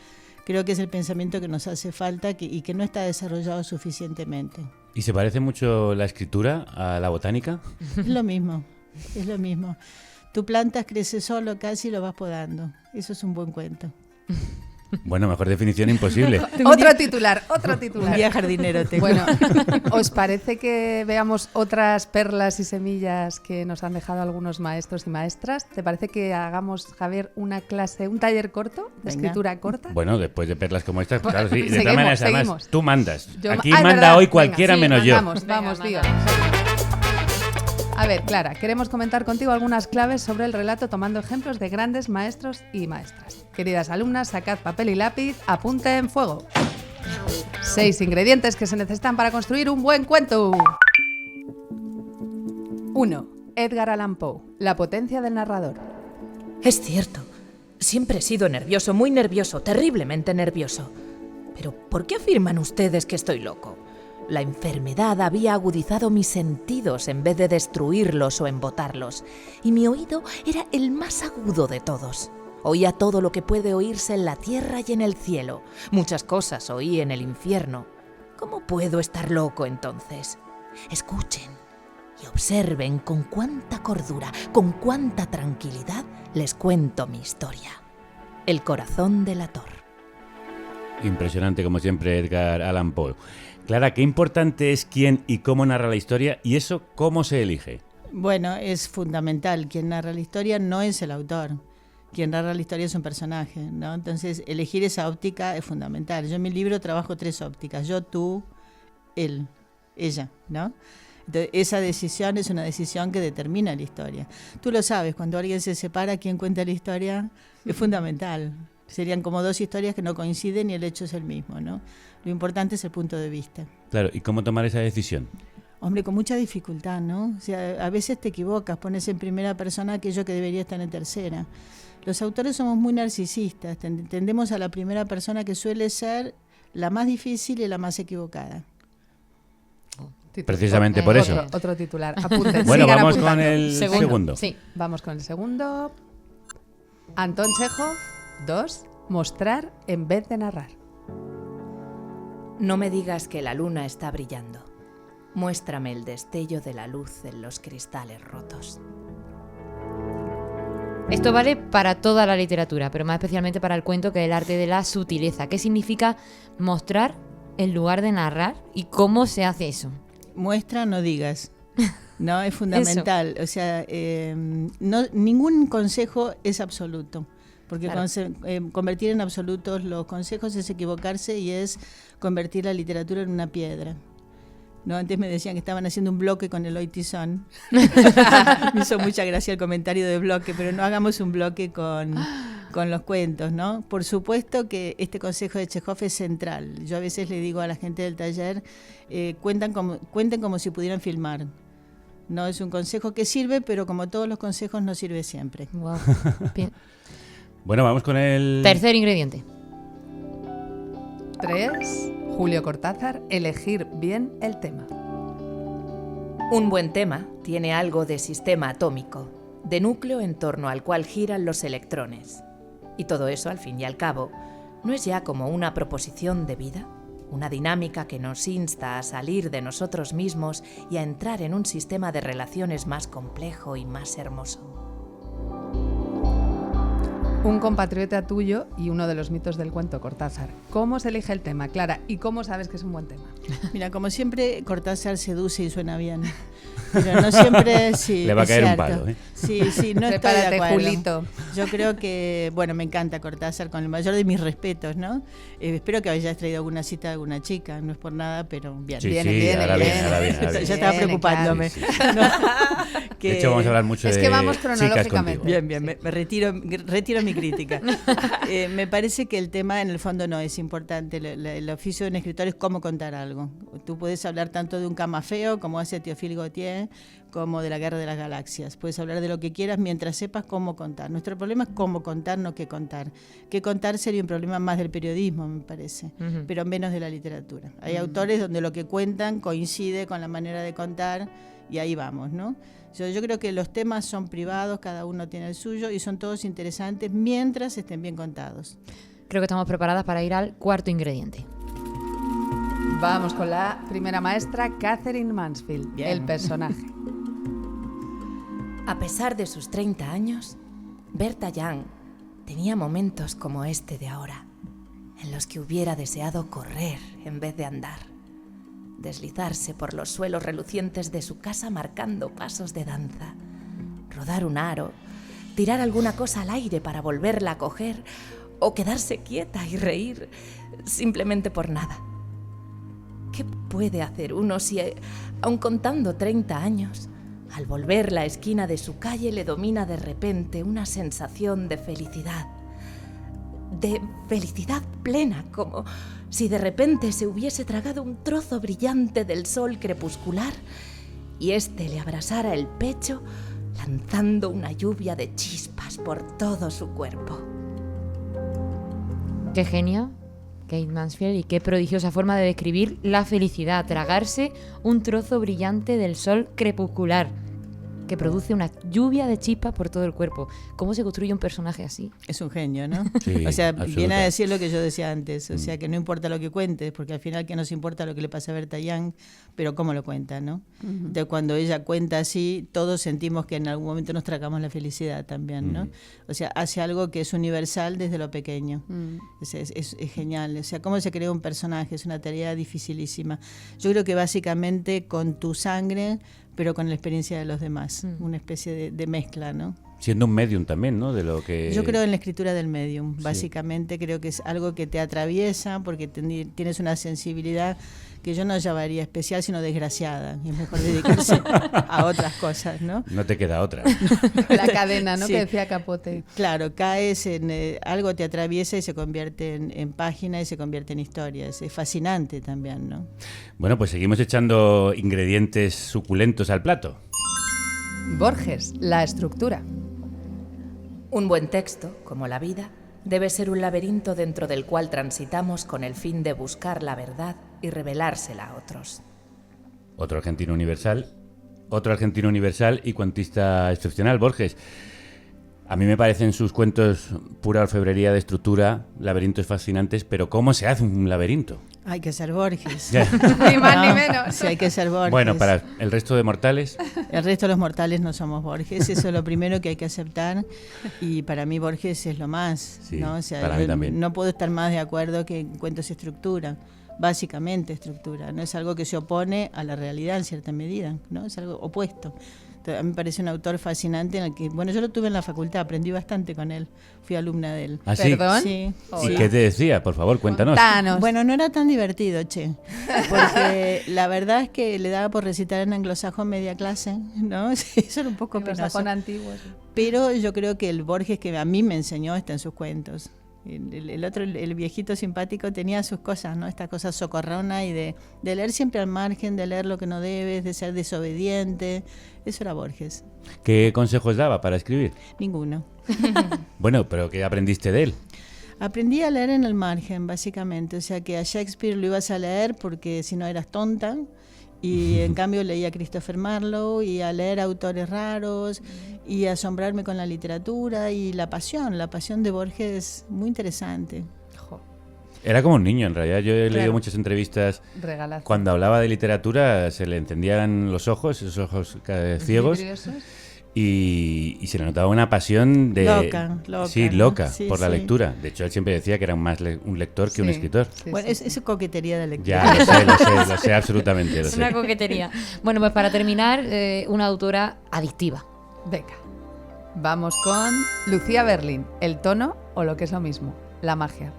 Creo que es el pensamiento que nos hace falta y que no está desarrollado suficientemente. ¿Y se parece mucho la escritura a la botánica? Es lo mismo, es lo mismo. Tú plantas, crece solo casi y lo vas podando. Eso es un buen cuento. Bueno, mejor definición imposible. Otro titular. Un día jardinero tengo. Bueno, ¿os parece que veamos otras perlas y semillas que nos han dejado algunos maestros y maestras? ¿Te parece que hagamos, Javier, una clase, un taller corto, de escritura corta? Bueno, después de perlas como estas, claro, sí. De Seguimos, todas maneras, seguimos. además, tú mandas. Aquí es manda verdad. hoy cualquiera Venga, menos sí, yo. Vamos, tío. A ver, Clara, queremos comentar contigo algunas claves sobre el relato tomando ejemplos de grandes maestros y maestras. Queridas alumnas, sacad papel y lápiz, apunte en fuego. 6 ingredientes que se necesitan para construir un buen cuento. 1. Edgar Allan Poe, la potencia del narrador. Es cierto. Siempre he sido nervioso, muy nervioso, terriblemente nervioso. Pero ¿por qué afirman ustedes que estoy loco? La enfermedad había agudizado mis sentidos en vez de destruirlos o embotarlos, y mi oído era el más agudo de todos. Oía todo lo que puede oírse en la tierra y en el cielo. Muchas cosas oí en el infierno. ¿Cómo puedo estar loco entonces? Escuchen y observen con cuánta cordura, con cuánta tranquilidad les cuento mi historia. El corazón delator. Impresionante, como siempre, Edgar Allan Poe. Clara, ¿qué importante es quién y cómo narra la historia? ¿Y eso cómo se elige? Bueno, es fundamental. Quien narra la historia no es el autor. Quien narra la historia es un personaje, ¿no? Entonces, elegir esa óptica es fundamental. Yo en mi libro trabajo 3 ópticas. Yo, tú, él, ella, ¿no? Entonces, esa decisión es una decisión que determina la historia. Tú lo sabes, cuando alguien se separa, quien cuenta la historia es fundamental. Serían como 2 historias que no coinciden y el hecho es el mismo, ¿no? Lo importante es el punto de vista. Claro, ¿y cómo tomar esa decisión? Hombre, con mucha dificultad, ¿no? O sea, a veces te equivocas, pones en primera persona aquello que debería estar en tercera. Los autores somos muy narcisistas, tendemos a la primera persona que suele ser la más difícil y la más equivocada. Precisamente por eso. Otro titular. Apunten. Bueno, Sigan vamos apuntando. con el segundo. Sí, vamos con el segundo. Antón Chekhov, 2. Mostrar en vez de narrar. No me digas que la luna está brillando. Muéstrame el destello de la luz en los cristales rotos. Esto vale para toda la literatura, pero más especialmente para el cuento, que es el arte de la sutileza. ¿Qué significa mostrar en lugar de narrar y cómo se hace eso? Muestra, no digas. No, es fundamental. O sea, ningún consejo es absoluto. Porque Claro. Convertir en absolutos los consejos es equivocarse y es convertir la literatura en una piedra. ¿No? Antes me decían que estaban haciendo un bloque con Eloy Tizón. Me hizo mucha gracia el comentario de bloque, pero no hagamos un bloque con los cuentos, ¿no? Por supuesto que este consejo de Chekhov es central. Yo a veces le digo a la gente del taller, cuenten como si pudieran filmar. No es un consejo que sirve, pero como todos los consejos no sirve siempre. Wow. Bien. Bueno, vamos con el tercer ingrediente. 3. Julio Cortázar, elegir bien el tema. Un buen tema tiene algo de sistema atómico, de núcleo en torno al cual giran los electrones. Y todo eso, al fin y al cabo, ¿no es ya como una proposición de vida? Una dinámica que nos insta a salir de nosotros mismos y a entrar en un sistema de relaciones más complejo y más hermoso. Un compatriota tuyo y uno de los mitos del cuento, Cortázar. ¿Cómo se elige el tema, Clara? ¿Y cómo sabes que es un buen tema? Mira, como siempre, Cortázar seduce y suena bien. Pero no siempre sí. Le va a caer cierto. un palo, ¿eh? Sí, no estoy Prepárate, de acuerdo. Julito. Yo creo que, bueno, me encanta Cortázar, con el mayor de mis respetos, ¿no? Espero que hayas traído alguna cita de alguna chica, no es por nada, pero bien. Sí, Viene, sí, viene, ahora viene. viene, ahora viene, ahora viene. Ya estaba Viene, preocupándome. claro. ¿No? De hecho, vamos a hablar mucho Es de que vamos chicas cronológicamente. contigo. Bien, me retiro mi crítica. Me parece que el tema en el fondo no es importante. El oficio de un escritor es cómo contar algo. Tú puedes hablar tanto de un camafeo, como hace Théophile Gautier, como de la Guerra de las Galaxias. Puedes hablar de lo que quieras mientras sepas cómo contar. Nuestro problema es cómo contar, no qué contar. Qué contar sería un problema más del periodismo, me parece, pero menos de la literatura. Hay autores donde lo que cuentan coincide con la manera de contar y ahí vamos, ¿no? Yo creo que los temas son privados, cada uno tiene el suyo y son todos interesantes mientras estén bien contados. Creo que estamos preparadas para ir al cuarto ingrediente. Vamos con la primera maestra, Catherine Mansfield, Bien. el personaje. A pesar de sus 30 años, Berta Young tenía momentos como este de ahora. en los que hubiera deseado correr en vez de andar, deslizarse por los suelos relucientes de su casa marcando pasos de danza, rodar un aro, tirar alguna cosa al aire para volverla a coger o quedarse quieta y reír simplemente por nada. ¿Qué puede hacer uno si, aun contando 30 años, al volver la esquina de su calle le domina de repente una sensación de felicidad plena, como si de repente se hubiese tragado un trozo brillante del sol crepuscular y éste le abrasara el pecho, lanzando una lluvia de chispas por todo su cuerpo? Qué genio, Kate Mansfield, y qué prodigiosa forma de describir la felicidad, tragarse un trozo brillante del sol crepuscular que produce una lluvia de chispas por todo el cuerpo. ¿Cómo se construye un personaje así? Es un genio, ¿no? Sí, o sea, absoluta. viene a decir lo que yo decía antes, o sea, que no importa lo que cuentes, porque al final que nos importa lo que le pasa a Berta Young, pero cómo lo cuenta, ¿no? Entonces, cuando ella cuenta así, todos sentimos que en algún momento nos tragamos la felicidad también, ¿no? O sea, hace algo que es universal desde lo pequeño. Es genial. O sea, cómo se crea un personaje es una tarea dificilísima. Yo creo que básicamente con tu sangre, pero con la experiencia de los demás, una especie de mezcla, ¿no? Siendo un medium también, ¿no? De lo que... Yo creo en la escritura del medium, básicamente creo que es algo que te atraviesa porque tienes una sensibilidad que yo no llamaría especial, sino desgraciada. Y es mejor dedicarse a otras cosas, ¿no? No te queda otra. La cadena, ¿no? Sí. Que decía Capote. Claro, caes en... algo te atraviesa y se convierte en página y se convierte en historias. Es fascinante también, ¿no? Bueno, pues seguimos echando ingredientes suculentos al plato. Borges, la estructura. Un buen texto, como la vida, debe ser un laberinto dentro del cual transitamos con el fin de buscar la verdad y revelársela a otros. Otro argentino universal y cuentista excepcional, Borges. A mí me parecen sus cuentos pura orfebrería de estructura, laberintos fascinantes, pero ¿cómo se hace un laberinto? Hay que ser Borges. Ni más ni menos. Sí, hay que ser Borges. Bueno, para el resto de mortales... El resto de los mortales no somos Borges, eso es lo primero que hay que aceptar, y para mí Borges es lo más, Sí, ¿no? O sea, para mí también. No puedo estar más de acuerdo que en cuentos estructura, básicamente estructura, no es algo que se opone a la realidad en cierta medida, ¿no? Es algo opuesto. Entonces, a mí me parece un autor fascinante en el que, bueno, yo lo tuve en la facultad, aprendí bastante con él, fui alumna de él. ¿Ah, sí? ¿Perdón? Sí. ¿Y qué te decía? Por favor, cuéntanos. Contanos. Bueno, no era tan divertido, porque la verdad es que le daba por recitar en anglosajón media clase, ¿no? Sí, eso era un poco penoso. Anglosajón antiguo. Sí. Pero yo creo que el Borges que a mí me enseñó está en sus cuentos. El otro, el viejito simpático, tenía sus cosas, ¿no? Esta cosa socorrona y de leer siempre al margen, de leer lo que no debes, de ser desobediente. Eso era Borges. ¿Qué consejos daba para escribir? Ninguno. Bueno, pero ¿qué aprendiste de él? Aprendí a leer en el margen, básicamente. O sea, que a Shakespeare lo ibas a leer porque si no eras tonta. Y en cambio leía a Christopher Marlowe y a leer autores raros y a asombrarme con la literatura y la pasión de Borges, muy interesante. Era como un niño, en realidad. Yo he leído muchas entrevistas. Regalazo. Cuando hablaba de literatura se le encendían los ojos, esos ojos ciegos, y se le notaba una pasión de... Loca, sí, ¿no? loca Sí, por la sí. lectura. De hecho, él siempre decía que era más un lector que un escritor. Sí, Bueno, sí. es coquetería de lectura. Ya, lo sé absolutamente. Lo Es sé. una coquetería. Bueno, pues para terminar, una autora adictiva. Venga. Vamos con Lucía Berlín. El tono o lo que es lo mismo, la magia.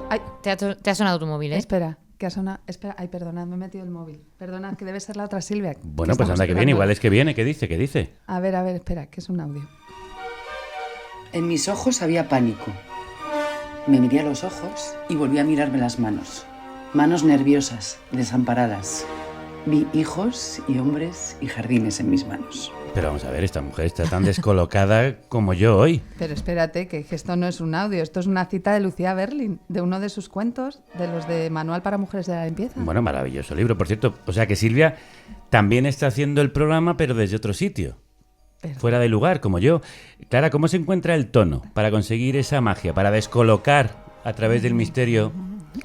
Ay, Te ha sonado tu móvil, ¿eh? espera, que ha sonado. Espera, ay, perdonad, me he metido el móvil. Perdonad, que debe ser la otra Silvia. Bueno, pues anda que viene, igual es que viene. ¿Qué dice? ¿Qué dice? A ver, espera, que es un audio. En mis ojos había pánico. Me miré a los ojos y volví a mirarme las manos. Manos nerviosas, desamparadas. Vi hijos y hombres y jardines en mis manos. Pero vamos a ver, esta mujer está tan descolocada como yo hoy. Pero espérate, que esto no es un audio, esto es una cita de Lucía Berlín, de uno de sus cuentos, de los de Manual para Mujeres de la Limpieza. Bueno, maravilloso libro, por cierto. O sea que Silvia también está haciendo el programa, pero desde otro sitio. Fuera de lugar, como yo. Clara, ¿cómo se encuentra el tono para conseguir esa magia, para descolocar a través del misterio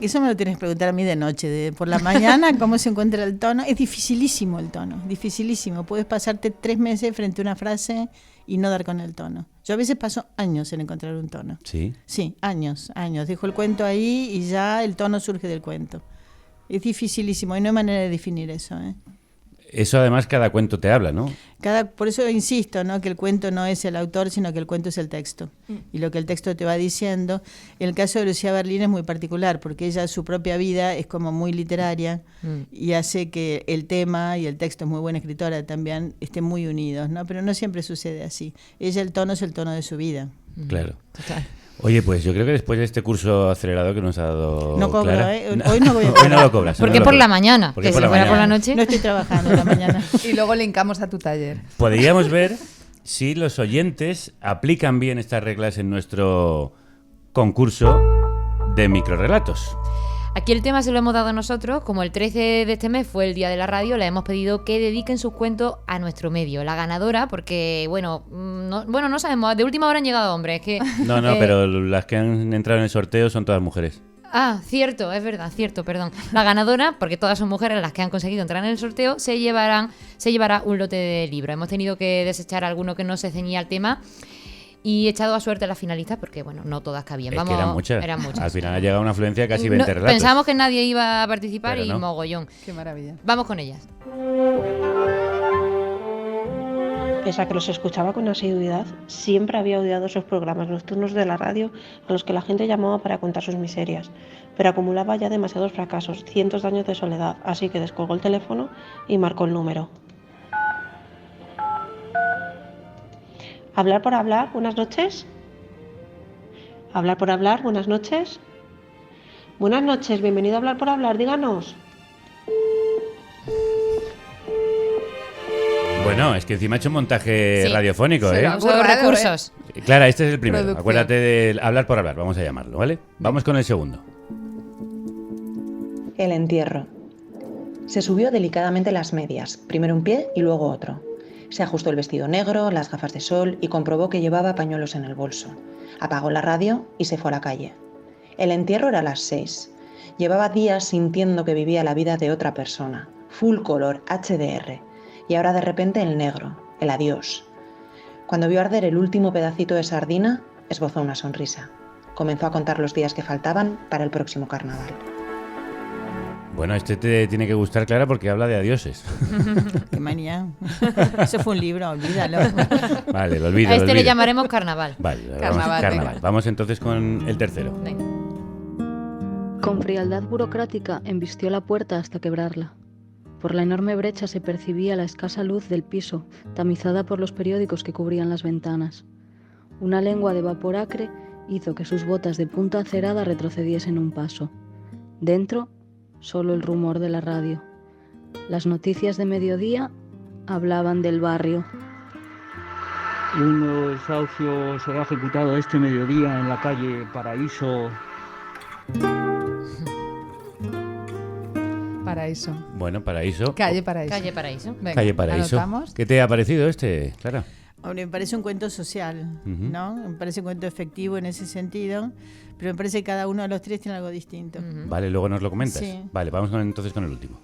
Eso me lo tienes que preguntar a mí de noche. Por la mañana, ¿cómo se encuentra el tono? Es dificilísimo el tono, dificilísimo. Puedes pasarte 3 meses frente a una frase y no dar con el tono. Yo a veces paso años en encontrar un tono. ¿Sí? Sí, años. Dejo el cuento ahí y ya el tono surge del cuento. Es dificilísimo y no hay manera de definir eso, ¿eh? Eso además cada cuento te habla, ¿no? Por eso insisto, ¿no? Que el cuento no es el autor, sino que el cuento es el texto. Y lo que el texto te va diciendo. El caso de Lucía Berlín es muy particular, porque ella, su propia vida es como muy literaria y hace que el tema y el texto, es muy buena escritora también, estén muy unidos, ¿no? Pero no siempre sucede así. Ella, el tono es el tono de su vida. Claro. Total. Oye, pues yo creo que después de este curso acelerado que nos ha dado No cobro, Clara, Hoy no voy a cobrar. Hoy no lo cobras. ¿Por qué por la mañana? Porque Que por si la fuera por mañana. la noche. No estoy trabajando en la mañana. Y luego linkamos a tu taller. Podríamos ver si los oyentes aplican bien estas reglas en nuestro concurso de microrrelatos. Aquí el tema se lo hemos dado nosotros. Como el 13 de este mes fue el Día de la Radio, le hemos pedido que dediquen sus cuentos a nuestro medio. La ganadora, porque, no sabemos, de última hora han llegado hombres. Que, No, pero las que han entrado en el sorteo son todas mujeres. Cierto, es verdad, perdón. La ganadora, porque todas son mujeres las que han conseguido entrar en el sorteo, se llevará un lote de libros. Hemos tenido que desechar alguno que no se ceñía al tema y he echado a suerte a las finalistas porque, no todas cabían. Es que eran muchas. Al final ha llegado una afluencia de casi 20 relatos. Pensábamos que nadie iba a participar Pero y no. mogollón. Qué maravilla. Vamos con ellas. Pese a que los escuchaba con asiduidad, siempre había odiado esos programas nocturnos de la radio a los que la gente llamaba para contar sus miserias, pero acumulaba ya demasiados fracasos, cientos de años de soledad, así que descolgó el teléfono y marcó el número. ¿Hablar por hablar? Buenas noches. ¿Hablar por hablar? Buenas noches. Buenas noches, bienvenido a Hablar por hablar, díganos. Bueno, es que encima ha hecho un montaje radiofónico, sí, ¿eh? Vamos a ver recursos. Clara, este es el primero. Producción. Acuérdate de hablar por hablar, vamos a llamarlo, ¿vale? Vamos con el segundo. El entierro. Se subió delicadamente las medias, primero un pie y luego otro. Se ajustó el vestido negro, las gafas de sol y comprobó que llevaba pañuelos en el bolso. Apagó la radio y se fue a la calle. El entierro era a las 6. Llevaba días sintiendo que vivía la vida de otra persona. Full color, HDR. Y ahora de repente el negro, el adiós. Cuando vio arder el último pedacito de sardina, esbozó una sonrisa. Comenzó a contar los días que faltaban para el próximo carnaval. Bueno, este te tiene que gustar, Clara, porque habla de adioses. Qué manía. Eso fue un libro, olvídalo. Vale, lo olvido. A este le llamaremos carnaval. Vale, Carnaval. Vamos entonces con el tercero. Venga. Con frialdad burocrática embistió la puerta hasta quebrarla. Por la enorme brecha se percibía la escasa luz del piso, tamizada por los periódicos que cubrían las ventanas. Una lengua de vapor acre hizo que sus botas de punta acerada retrocediesen un paso. Dentro, solo el rumor de la radio. Las noticias de mediodía hablaban del barrio. Un nuevo desahucio será ejecutado este mediodía en la calle Paraíso. Paraíso. Bueno, Paraíso. Calle Paraíso. Calle Paraíso. Venga, Calle Paraíso. anotamos. ¿Qué te ha parecido este, Clara? Hombre, me parece un cuento social, ¿no? Me parece un cuento efectivo en ese sentido, pero me parece que cada uno de los tres tiene algo distinto. Vale, luego nos lo comentas. Sí. Vale, vamos entonces con el último.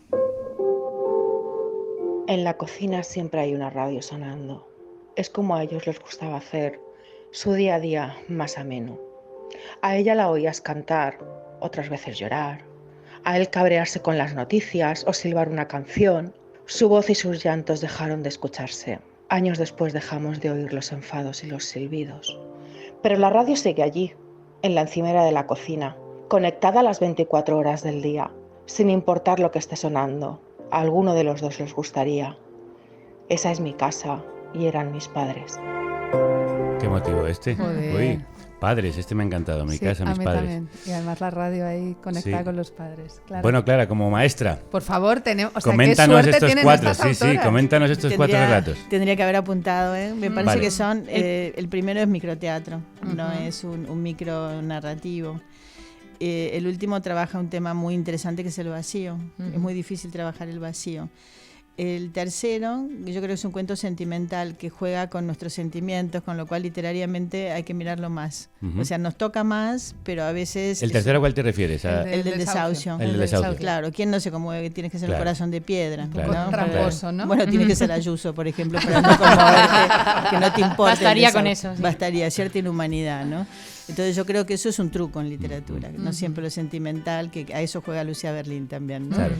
En la cocina siempre hay una radio sonando. Es como a ellos les gustaba hacer su día a día más ameno. A ella la oías cantar, otras veces llorar, a él cabrearse con las noticias o silbar una canción. Su voz y sus llantos dejaron de escucharse. Años después dejamos de oír los enfados y los silbidos. Pero la radio sigue allí, en la encimera de la cocina, conectada a las 24 horas del día, sin importar lo que esté sonando. A alguno de los dos les gustaría. Esa es mi casa y eran mis padres. ¿Qué motivo este? Joder. Uy, padres, este me ha encantado. Mi casa, mis a mí padres. También. Y además la radio ahí conectada Sí. con los padres. Claro. Bueno, Clara, como maestra, Por favor, tenemos. O sea, coméntanos qué suerte estos tienen cuatro. estas Sí, autoras. coméntanos estos cuatro relatos. Tendría que haber apuntado, ¿eh? Me parece Vale. que son, el primero es microteatro, no es un micro narrativo. El último trabaja un tema muy interesante que es el vacío. Es muy difícil trabajar el vacío. El tercero, yo creo que es un cuento sentimental que juega con nuestros sentimientos, con lo cual literariamente hay que mirarlo más. O sea, nos toca más, pero a veces... ¿El tercero a cuál te refieres? El del desahucio. El del desahucio. Claro, ¿quién no se conmueve? Tienes que ser el corazón de piedra. Claro. ¿no? Tramposo, ¿no? Bueno, tiene que ser Ayuso, por ejemplo, para no conmoverte, que no te importa. Bastaría con eso. Sí. Bastaría, cierta inhumanidad, ¿no? Entonces yo creo que eso es un truco en literatura, no siempre lo sentimental, que a eso juega Lucía Berlín también, ¿no? Claro.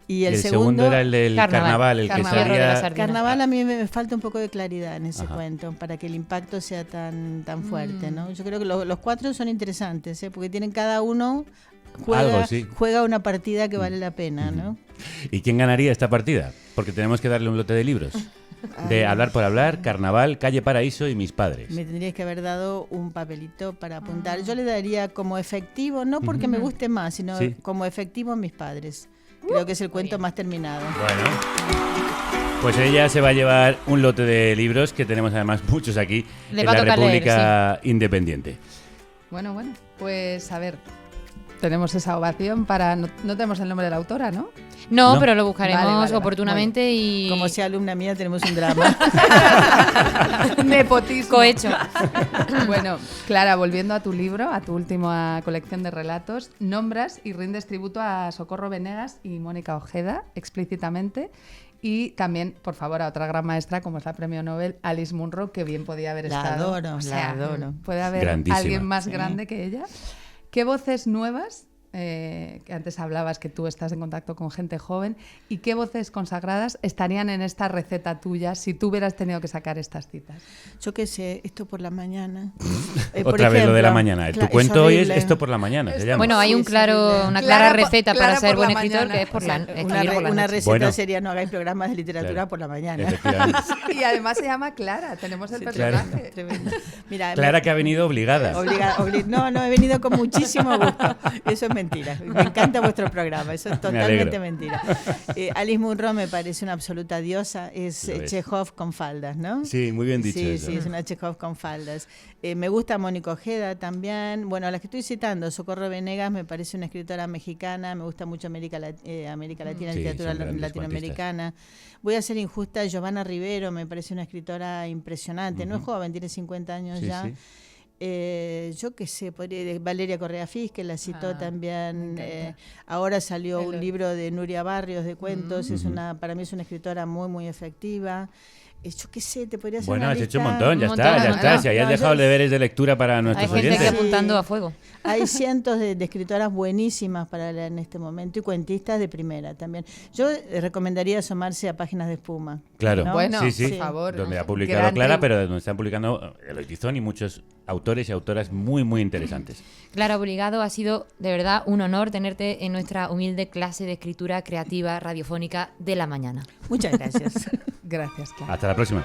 Y el segundo era el del carnaval, el que salía... Carnaval a mí me falta un poco de claridad en ese cuento, para que el impacto sea tan fuerte, ¿no? Yo creo que los 4 son interesantes, porque tienen cada uno... Juega una partida que vale la pena, ¿no? ¿Y quién ganaría esta partida? Porque tenemos que darle un lote de libros. De Hablar por Hablar, Carnaval, Calle Paraíso y Mis Padres. Me tendrías que haber dado un papelito para apuntar. Yo le daría como efectivo, no porque me guste más, sino como efectivo Mis Padres. Creo que es el cuento más terminado. Bueno, pues ella se va a llevar un lote de libros, que tenemos además muchos aquí en la República Independiente. Bueno, pues a ver... Tenemos esa ovación para... No tenemos el nombre de la autora, ¿no? No, pero lo buscaremos oportunamente bueno. Y... Como sea alumna mía, tenemos un drama. Nepotismo. Cohecho. Bueno, Clara, volviendo a tu libro, a tu última colección de relatos, nombras y rindes tributo a Socorro Venegas y Mónica Ojeda, explícitamente. Y también, por favor, a otra gran maestra, como es la premio Nobel, Alice Munro, que bien podía haber estado. La adoro. ¿Puede haber alguien más grande que ella? ¿Qué voces nuevas, que antes hablabas que tú estás en contacto con gente joven, y qué voces consagradas estarían en esta receta tuya si tú hubieras tenido que sacar estas citas? Yo qué sé, esto por la mañana. Otra vez lo de la mañana. Tu cuento hoy es esto por la mañana. Se llama. Bueno, hay una clara receta para ser buen escritor, que es por la una receta sería no hagáis programas de literatura por la mañana. Y además se llama Clara, tenemos el personaje. Mira, Clara, que ha venido obligada. No, he venido con muchísimo gusto. Eso es mentira. Me encanta vuestro programa, eso es totalmente mentira. Alice Munro me parece una absoluta diosa, es Chekhov con faldas, ¿no? Sí, muy bien dicho. Sí, es una Chekhov con faldas. Me gusta Mónica Ojeda también. Bueno, a las que estoy citando, Socorro Venegas me parece una escritora mexicana, me gusta mucho América Latina, literatura latinoamericana. Voy a ser injusta, Giovanna Rivero me parece una escritora impresionante, no es joven, tiene 50 años ya. Sí. Yo qué sé, Valeria Correa Fis, que la citó también. Ahora salió un libro de Nuria Barrios de cuentos, para mí es una escritora muy, muy efectiva. Yo qué sé, te podría hacer una lista. Has hecho un montón, ya está. Si hayas dejado deberes de lectura para nuestros oyentes. Hay gente que apuntando a fuego. Hay cientos de escritoras buenísimas para leer en este momento y cuentistas de primera también. Yo recomendaría asomarse a Páginas de Espuma. Claro, ¿no? Bueno, sí. por favor. Donde ha publicado Clara, pero donde están publicando Eloy Tizón y muchos autores y autoras muy, muy interesantes. Clara Obligado, ha sido de verdad un honor tenerte en nuestra humilde clase de escritura creativa radiofónica de la mañana. Muchas gracias. Gracias, Clara. Hasta la próxima.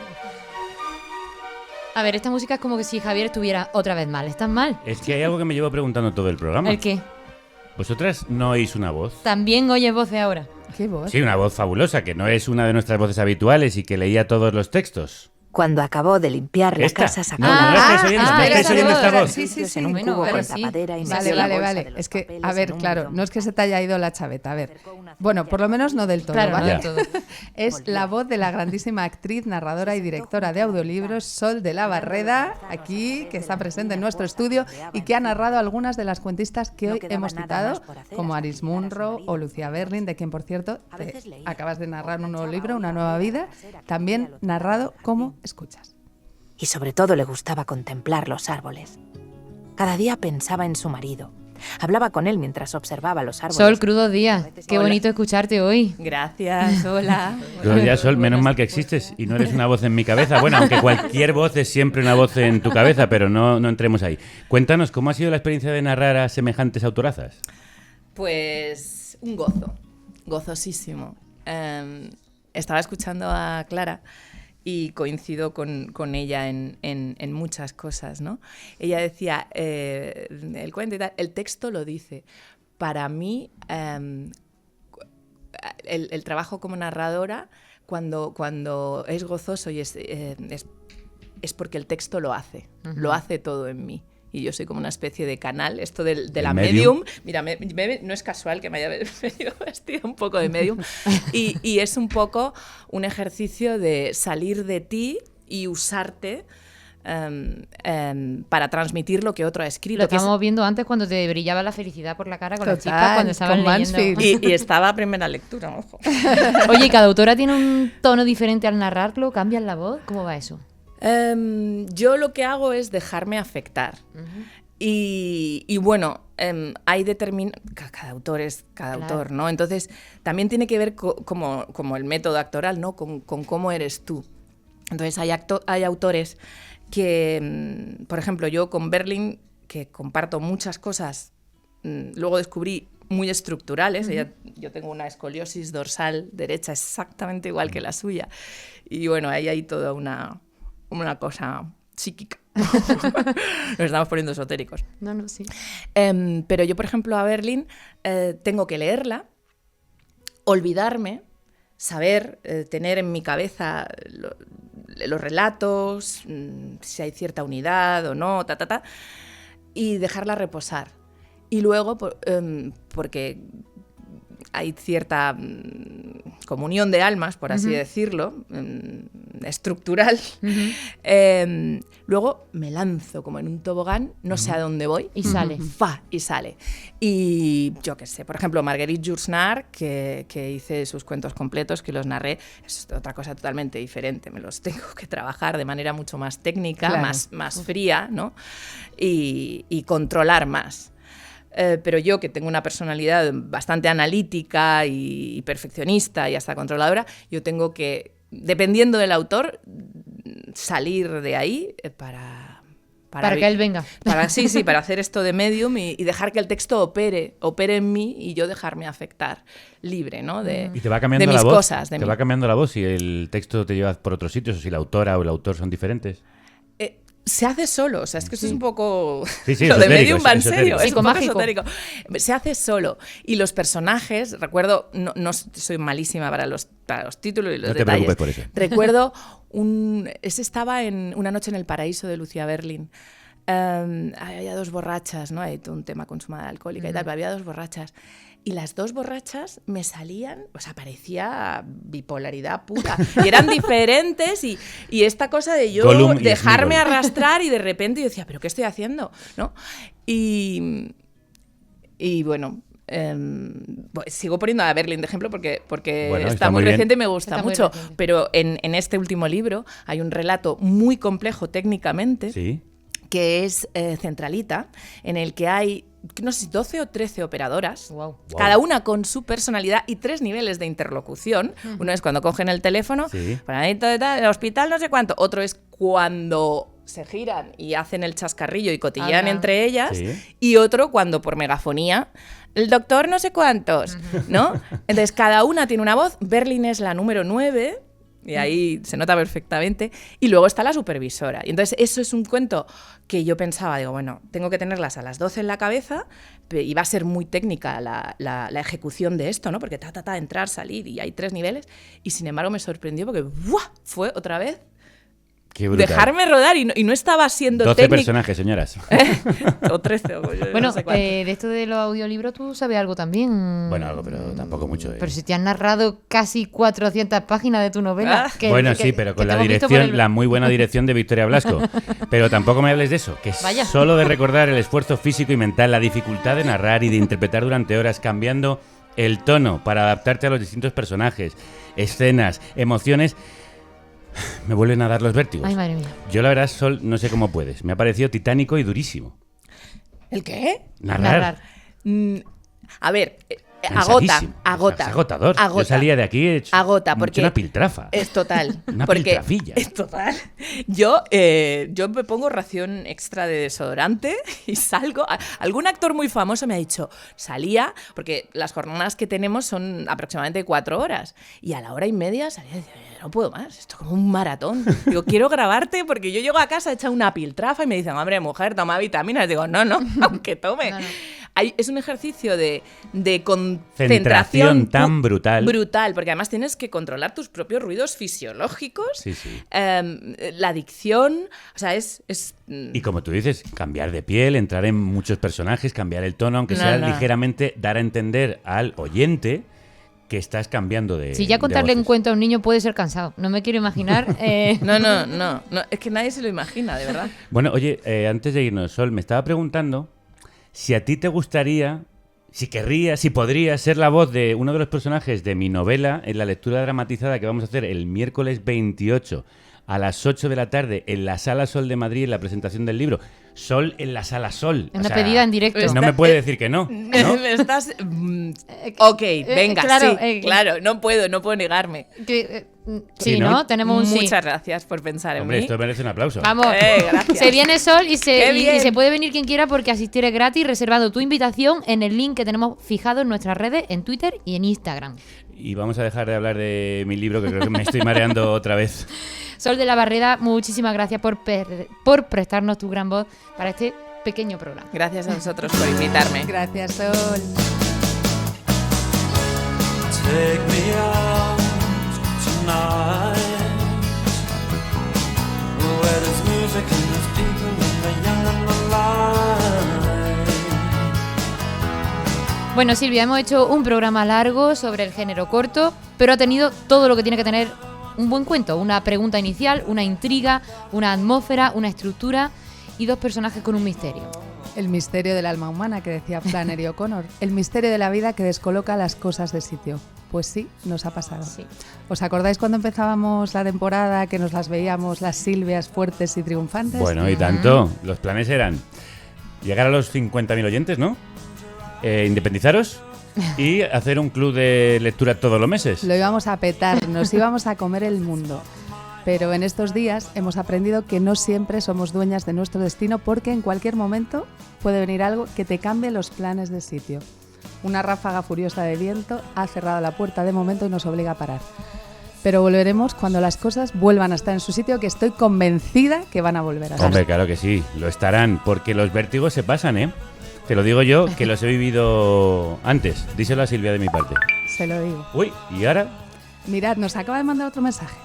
A ver, esta música es como que si Javier estuviera otra vez mal. ¿Estás mal? Es que hay algo que me llevo preguntando todo el programa. ¿El qué? ¿Vosotras no oís una voz? ¿También oyes voces ahora? ¿Qué voz? Sí, una voz fabulosa, que no es una de nuestras voces habituales y que leía todos los textos. Cuando acabó de limpiar la casa sacó... No estáis oyendo esta voz. Sí. En un cubo con tapadera y Vale. Es que, a ver, claro, no es que se te haya ido la chaveta. A ver, bueno, por lo menos no del todo, claro, ¿vale? No del todo. Es la voz de la grandísima actriz, narradora y directora de audiolibros, Sol de la Barreda, aquí, que está presente en nuestro estudio y que ha narrado algunas de las cuentistas que hoy hemos citado, como Alice Munro o Lucía Berlin, de quien, por cierto, acabas de narrar un nuevo libro, Una nueva vida, también narrado como escuchas. Y sobre todo le gustaba contemplar los árboles. Cada día pensaba en su marido. Hablaba con él mientras observaba los árboles. Sol, crudos días. Qué bonito escucharte hoy. Gracias, hola. Crudos días, Sol, menos mal que existes y no eres una voz en mi cabeza. Bueno, aunque cualquier voz es siempre una voz en tu cabeza, pero no entremos ahí. Cuéntanos, ¿cómo ha sido la experiencia de narrar a semejantes autorazas? Pues un gozo, gozosísimo. Estaba escuchando a Clara y coincido con ella en muchas cosas, ¿no? Ella decía, el cuento y tal, el texto lo dice. Para mí, el trabajo como narradora, cuando es gozoso y es porque el texto lo hace todo en mí. y yo soy como una especie de canal. Esto de la medium. Mira, no es casual que me haya vestido un poco de medium. Y es un poco un ejercicio de salir de ti y usarte para transmitir lo que otro ha escrito. Lo estábamos viendo antes cuando te brillaba la felicidad por la cara con las chicas cuando estaban leyendo. Y estaba a primera lectura, ojo. Oye, ¿y cada autora tiene un tono diferente al narrarlo? ¿Cambian la voz? ¿Cómo va eso? Yo lo que hago es dejarme afectar. Y bueno, hay cada autor es cada autor, ¿no? Entonces también tiene que ver como el método actoral, ¿no? Con cómo eres tú. Entonces hay autores que, por ejemplo, yo con Berlín, que comparto muchas cosas, luego descubrí muy estructurales. Yo tengo una escoliosis dorsal derecha exactamente igual que la suya. Y bueno, ahí hay toda una cosa psíquica. Nos estamos poniendo esotéricos. No, sí. Pero yo, por ejemplo, a Berlín tengo que leerla, olvidarme, saber, tener en mi cabeza los relatos, si hay cierta unidad o no, y dejarla reposar. Y luego, porque hay cierta comunión de almas, por así decirlo, estructural, luego me lanzo como en un tobogán, no sé a dónde voy. Y sale. Y sale. Y yo qué sé, por ejemplo, Marguerite Yourcenar, que hice sus cuentos completos, que los narré, es otra cosa totalmente diferente. Me los tengo que trabajar de manera mucho más técnica, claro, más fría, ¿no? Y controlar más. Pero yo, que tengo una personalidad bastante analítica y perfeccionista y hasta controladora, yo tengo que, dependiendo del autor, salir de ahí para que él venga. Para hacer esto de medium y dejar que el texto opere en mí y yo dejarme afectar libre, ¿no? ¿Y te va cambiando de mis la voz? cosas. ¿Te va cambiando la voz si el texto te lleva por otros sitios o si la autora o el autor son diferentes? Se hace solo, o sea, es que esto es un poco... lo de medium va en serio, es un poco mágico. esotérico. Se hace solo. Y los personajes, recuerdo, no soy malísima para los títulos y los detalles. No te preocupes por eso. Recuerdo, ese estaba en Una noche en el paraíso de Lucía Berlín. Había dos borrachas, ¿no? Hay todo un tema con su madre alcohólica y tal, pero había dos borrachas. Y las dos borrachas me salían, o sea, parecía bipolaridad pura. Y eran diferentes y esta cosa de yo Gollum dejarme arrastrar y de repente yo decía, ¿pero qué estoy haciendo? ¿No? Y bueno... sigo poniendo a Berlín de ejemplo porque bueno, está muy reciente y me Está gusta muy mucho. reciente. Pero en este último libro hay un relato muy complejo técnicamente, Sí. que es Centralita, en el que hay, no sé si 12 o 13 operadoras, cada una con su personalidad y 3 niveles de interlocución. Uno es cuando cogen el teléfono, el hospital no sé cuánto. Otro es cuando se giran y hacen el chascarrillo y cotillean entre ellas. Y otro cuando por megafonía, el doctor no sé cuántos, ¿no? Entonces cada una tiene una voz. Berlín es la número 9. Y ahí se nota perfectamente. Y luego está la supervisora. Y entonces eso es un cuento que yo pensaba, digo, bueno, tengo que tenerlas a las 12 en la cabeza y va a ser muy técnica la ejecución de esto, ¿no? Porque entrar, salir y hay 3 niveles. Y sin embargo me sorprendió porque ¡buah! Fue otra vez Qué brutal. dejarme rodar y no estaba siendo 12 técnica. personajes, señoras. O 13. Bueno, no sé cuánto. de esto de los audiolibros tú sabes algo también. Bueno, algo, pero tampoco mucho. Pero si te han narrado casi 400 páginas de tu novela. Bueno, sí, pero con la dirección, la muy buena dirección de Victoria Blasco. Pero tampoco me hables de eso, que es solo de recordar el esfuerzo físico y mental, la dificultad de narrar y de interpretar durante horas, cambiando el tono para adaptarte a los distintos personajes, escenas, emociones. Me vuelven a dar los vértigos. Ay, madre mía. Yo la verdad, Sol, no sé cómo puedes. Me ha parecido titánico y durísimo. ¿El qué? Narrar. A ver, Cansadísimo. agota. Es agotador. Yo salía de aquí hecho porque una piltrafa. Es total. Una porque piltrafilla. Es total. Yo me pongo ración extra de desodorante y salgo. Algún actor muy famoso me ha dicho, salía, porque las jornadas que tenemos son aproximadamente 4 horas, y a la hora y media salía y decía, no puedo más, esto es como un maratón. Digo, quiero grabarte porque yo llego a casa hecha una piltrafa y me dicen, hombre, mujer, toma vitaminas. Digo, no, aunque tome. No. es un ejercicio de concentración tan brutal. Brutal, porque además tienes que controlar tus propios ruidos fisiológicos, la dicción, o sea, Y como tú dices, cambiar de piel, entrar en muchos personajes, cambiar el tono, aunque sea ligeramente dar a entender al oyente que estás cambiando de Si ya contarle un cuento a un niño puede ser cansado. No me quiero imaginar... No, es que nadie se lo imagina, de verdad. Bueno, oye, antes de irnos, Sol, me estaba preguntando si a ti te gustaría, si querrías, si podrías ser la voz de uno de los personajes de mi novela en la lectura dramatizada que vamos a hacer el miércoles 28 a las 8 de la tarde en la Sala Sol de Madrid en la presentación del libro. Sol en la Sala Sol. Una pedida en directo. No me puede decir que no. Estás... ok, venga, claro, claro, no puedo negarme. Sí, ¿no? Tenemos un Muchas gracias por pensar en mí. Esto merece un aplauso. Vamos, gracias. Se viene Sol y se puede venir quien quiera porque asistir es gratis, reservando tu invitación en el link que tenemos fijado en nuestras redes, en Twitter y en Instagram. Y vamos a dejar de hablar de mi libro, que creo que me estoy mareando otra vez. Sol de la Barreda, muchísimas gracias por prestarnos tu gran voz para este pequeño programa. Gracias a vosotros por invitarme. Gracias, Sol. Take me out tonight, where there's music and there's people and the young and the light. Bueno, Silvia, hemos hecho un programa largo sobre el género corto, pero ha tenido todo lo que tiene que tener un buen cuento. Una pregunta inicial, una intriga, una atmósfera, una estructura y dos personajes con un misterio. El misterio del alma humana, que decía Flannery O'Connor. El misterio de la vida que descoloca las cosas de sitio. Pues sí, nos ha pasado. Sí. ¿Os acordáis cuando empezábamos la temporada que nos las veíamos las Silvias fuertes y triunfantes? Bueno, y tanto. Los planes eran llegar a los 50.000 oyentes, ¿no? Independizaros y hacer un club de lectura todos los meses. Lo íbamos a petar, nos íbamos a comer el mundo. Pero en estos días hemos aprendido que no siempre somos dueñas de nuestro destino porque en cualquier momento puede venir algo que te cambie los planes de sitio. Una ráfaga furiosa de viento ha cerrado la puerta de momento y nos obliga a parar. Pero volveremos cuando las cosas vuelvan a estar en su sitio, que estoy convencida que van a volver a estar. Hombre, claro que sí, lo estarán, porque los vértigos se pasan, ¿eh? Te lo digo yo, que los he vivido antes. Díselo a Silvia de mi parte. Se lo digo. Uy, ¿y ahora? Mirad, nos acaba de mandar otro mensaje.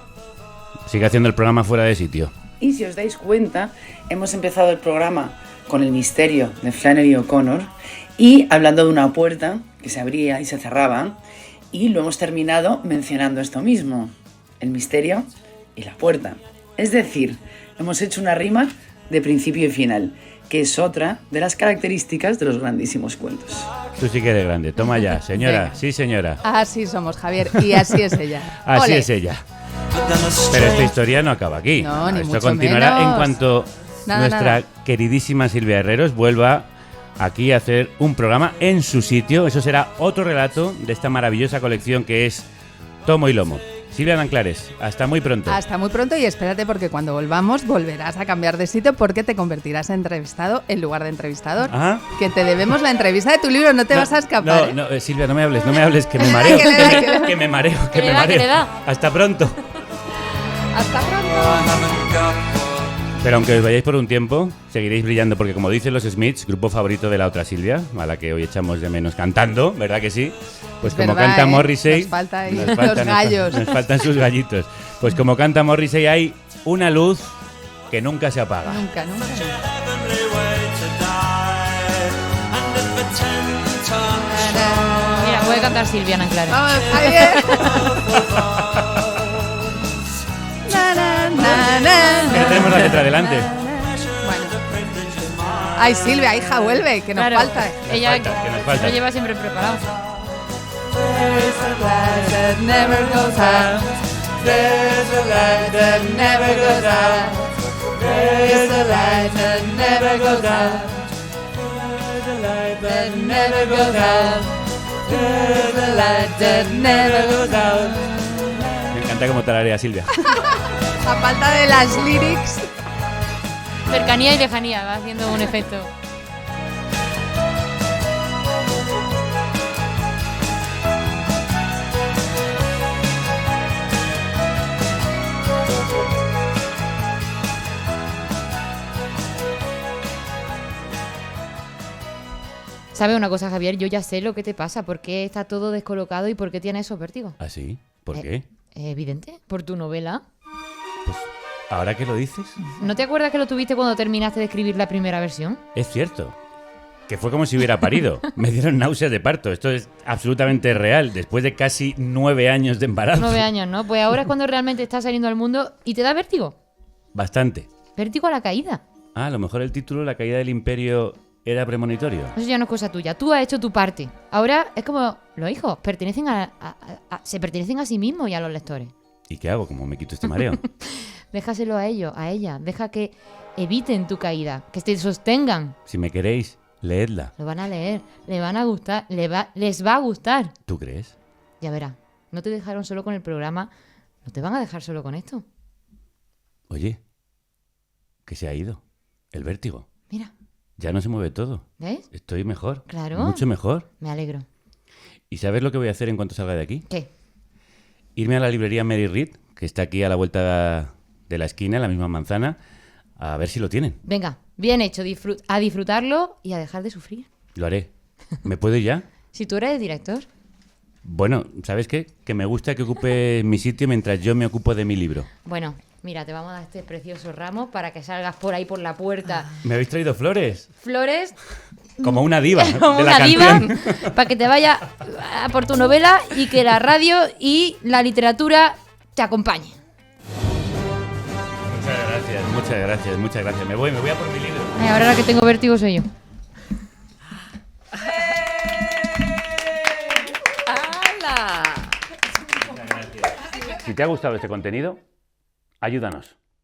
Sigue haciendo el programa fuera de sitio. Y si os dais cuenta, hemos empezado el programa con el misterio de Flannery O'Connor y hablando de una puerta que se abría y se cerraba, y lo hemos terminado mencionando esto mismo, el misterio y la puerta. Es decir, hemos hecho una rima de principio y final, que es otra de las características de los grandísimos cuentos. Tú sí que eres grande. Toma ya, señora. Venga. Sí, señora. Así somos, Javier, y así es ella. Así ¡Ole! es ella. Pero esta historia no acaba aquí. No, ni Esto mucho continuará menos. en cuanto nuestra queridísima Silvia Herreros vuelva aquí a hacer un programa en su sitio. Eso será otro relato de esta maravillosa colección que es Tomo y Lomo. Silvia Nanclares, hasta muy pronto. Hasta muy pronto y espérate porque cuando volvamos volverás a cambiar de sitio porque te convertirás en entrevistado en lugar de entrevistador. Ajá. Que te debemos la entrevista de tu libro, no te vas a escapar. No, Silvia, no me hables, que me mareo. que me mareo. Hasta pronto. Hasta pronto. Pero aunque os vayáis por un tiempo, seguiréis brillando porque, como dicen los Smiths, grupo favorito de la otra Silvia, a la que hoy echamos de menos cantando, ¿verdad que sí? Pues como verdad, canta Morrissey, nos falta ahí los gallos. Nos faltan sus gallitos. Pues como canta Morrissey, hay una luz que nunca se apaga. Nunca. Mira, puede cantar Silvia Nanclares. Vamos, Javier. Ya tenemos la letra delante. Ay, Silvia, hija, vuelve, que nos Claro, falta. Ella que nos falta. lo lleva siempre preparado. Me encanta cómo tararea Silvia. A falta de las lyrics. Cercanía y lejanía, va haciendo un efecto. ¿Sabes una cosa, Javier? Yo ya sé lo que te pasa. ¿Por qué está todo descolocado y por qué tienes esos vértigos? ¿Ah, sí? ¿Por qué? Evidente, por tu novela. ¿Ahora que lo dices? ¿No te acuerdas que lo tuviste cuando terminaste de escribir la primera versión? Es cierto. Que fue como si hubiera parido. Me dieron náuseas de parto. Esto es absolutamente real. Después de casi 9 años de embarazo. 9 años, ¿no? Pues ahora es cuando realmente estás saliendo al mundo y te da vértigo. Bastante. Vértigo a la caída. Ah, a lo mejor el título La caída del imperio era premonitorio. Eso ya no es cosa tuya. Tú has hecho tu parte. Ahora es como los hijos. Se pertenecen a sí mismos y a los lectores. ¿Y qué hago? ¿Cómo me quito este mareo? Déjaselo a ellos, a ella. Deja que eviten tu caída. Que te sostengan. Si me queréis, leedla. Lo van a leer. Le van a gustar. Les va a gustar. ¿Tú crees? Ya verás. No te dejaron solo con el programa. No te van a dejar solo con esto. Oye, que se ha ido. El vértigo. Mira. Ya no se mueve todo. ¿Ves? Estoy mejor. Claro. Mucho mejor. Me alegro. ¿Y sabes lo que voy a hacer en cuanto salga de aquí? ¿Qué? Irme a la librería Mary Read, que está aquí a la vuelta de la esquina, en la misma manzana, a ver si lo tienen. Venga, bien hecho. A disfrutarlo y a dejar de sufrir. Lo haré. ¿Me puedo ir ya? Si tú eres el director. Bueno, ¿sabes qué? Que me gusta que ocupe mi sitio mientras yo me ocupo de mi libro. Bueno, mira, te vamos a dar este precioso ramo para que salgas por ahí por la puerta. ¿Me habéis traído flores? Flores. Como una diva Como de la una canción. diva, para que te vaya a por tu novela y que la radio y la literatura te acompañen. Muchas gracias. Me voy a por mi libro. Ay, ahora la que tengo vértigo soy yo. ¡Hala! Si te ha gustado este contenido, ayúdanos.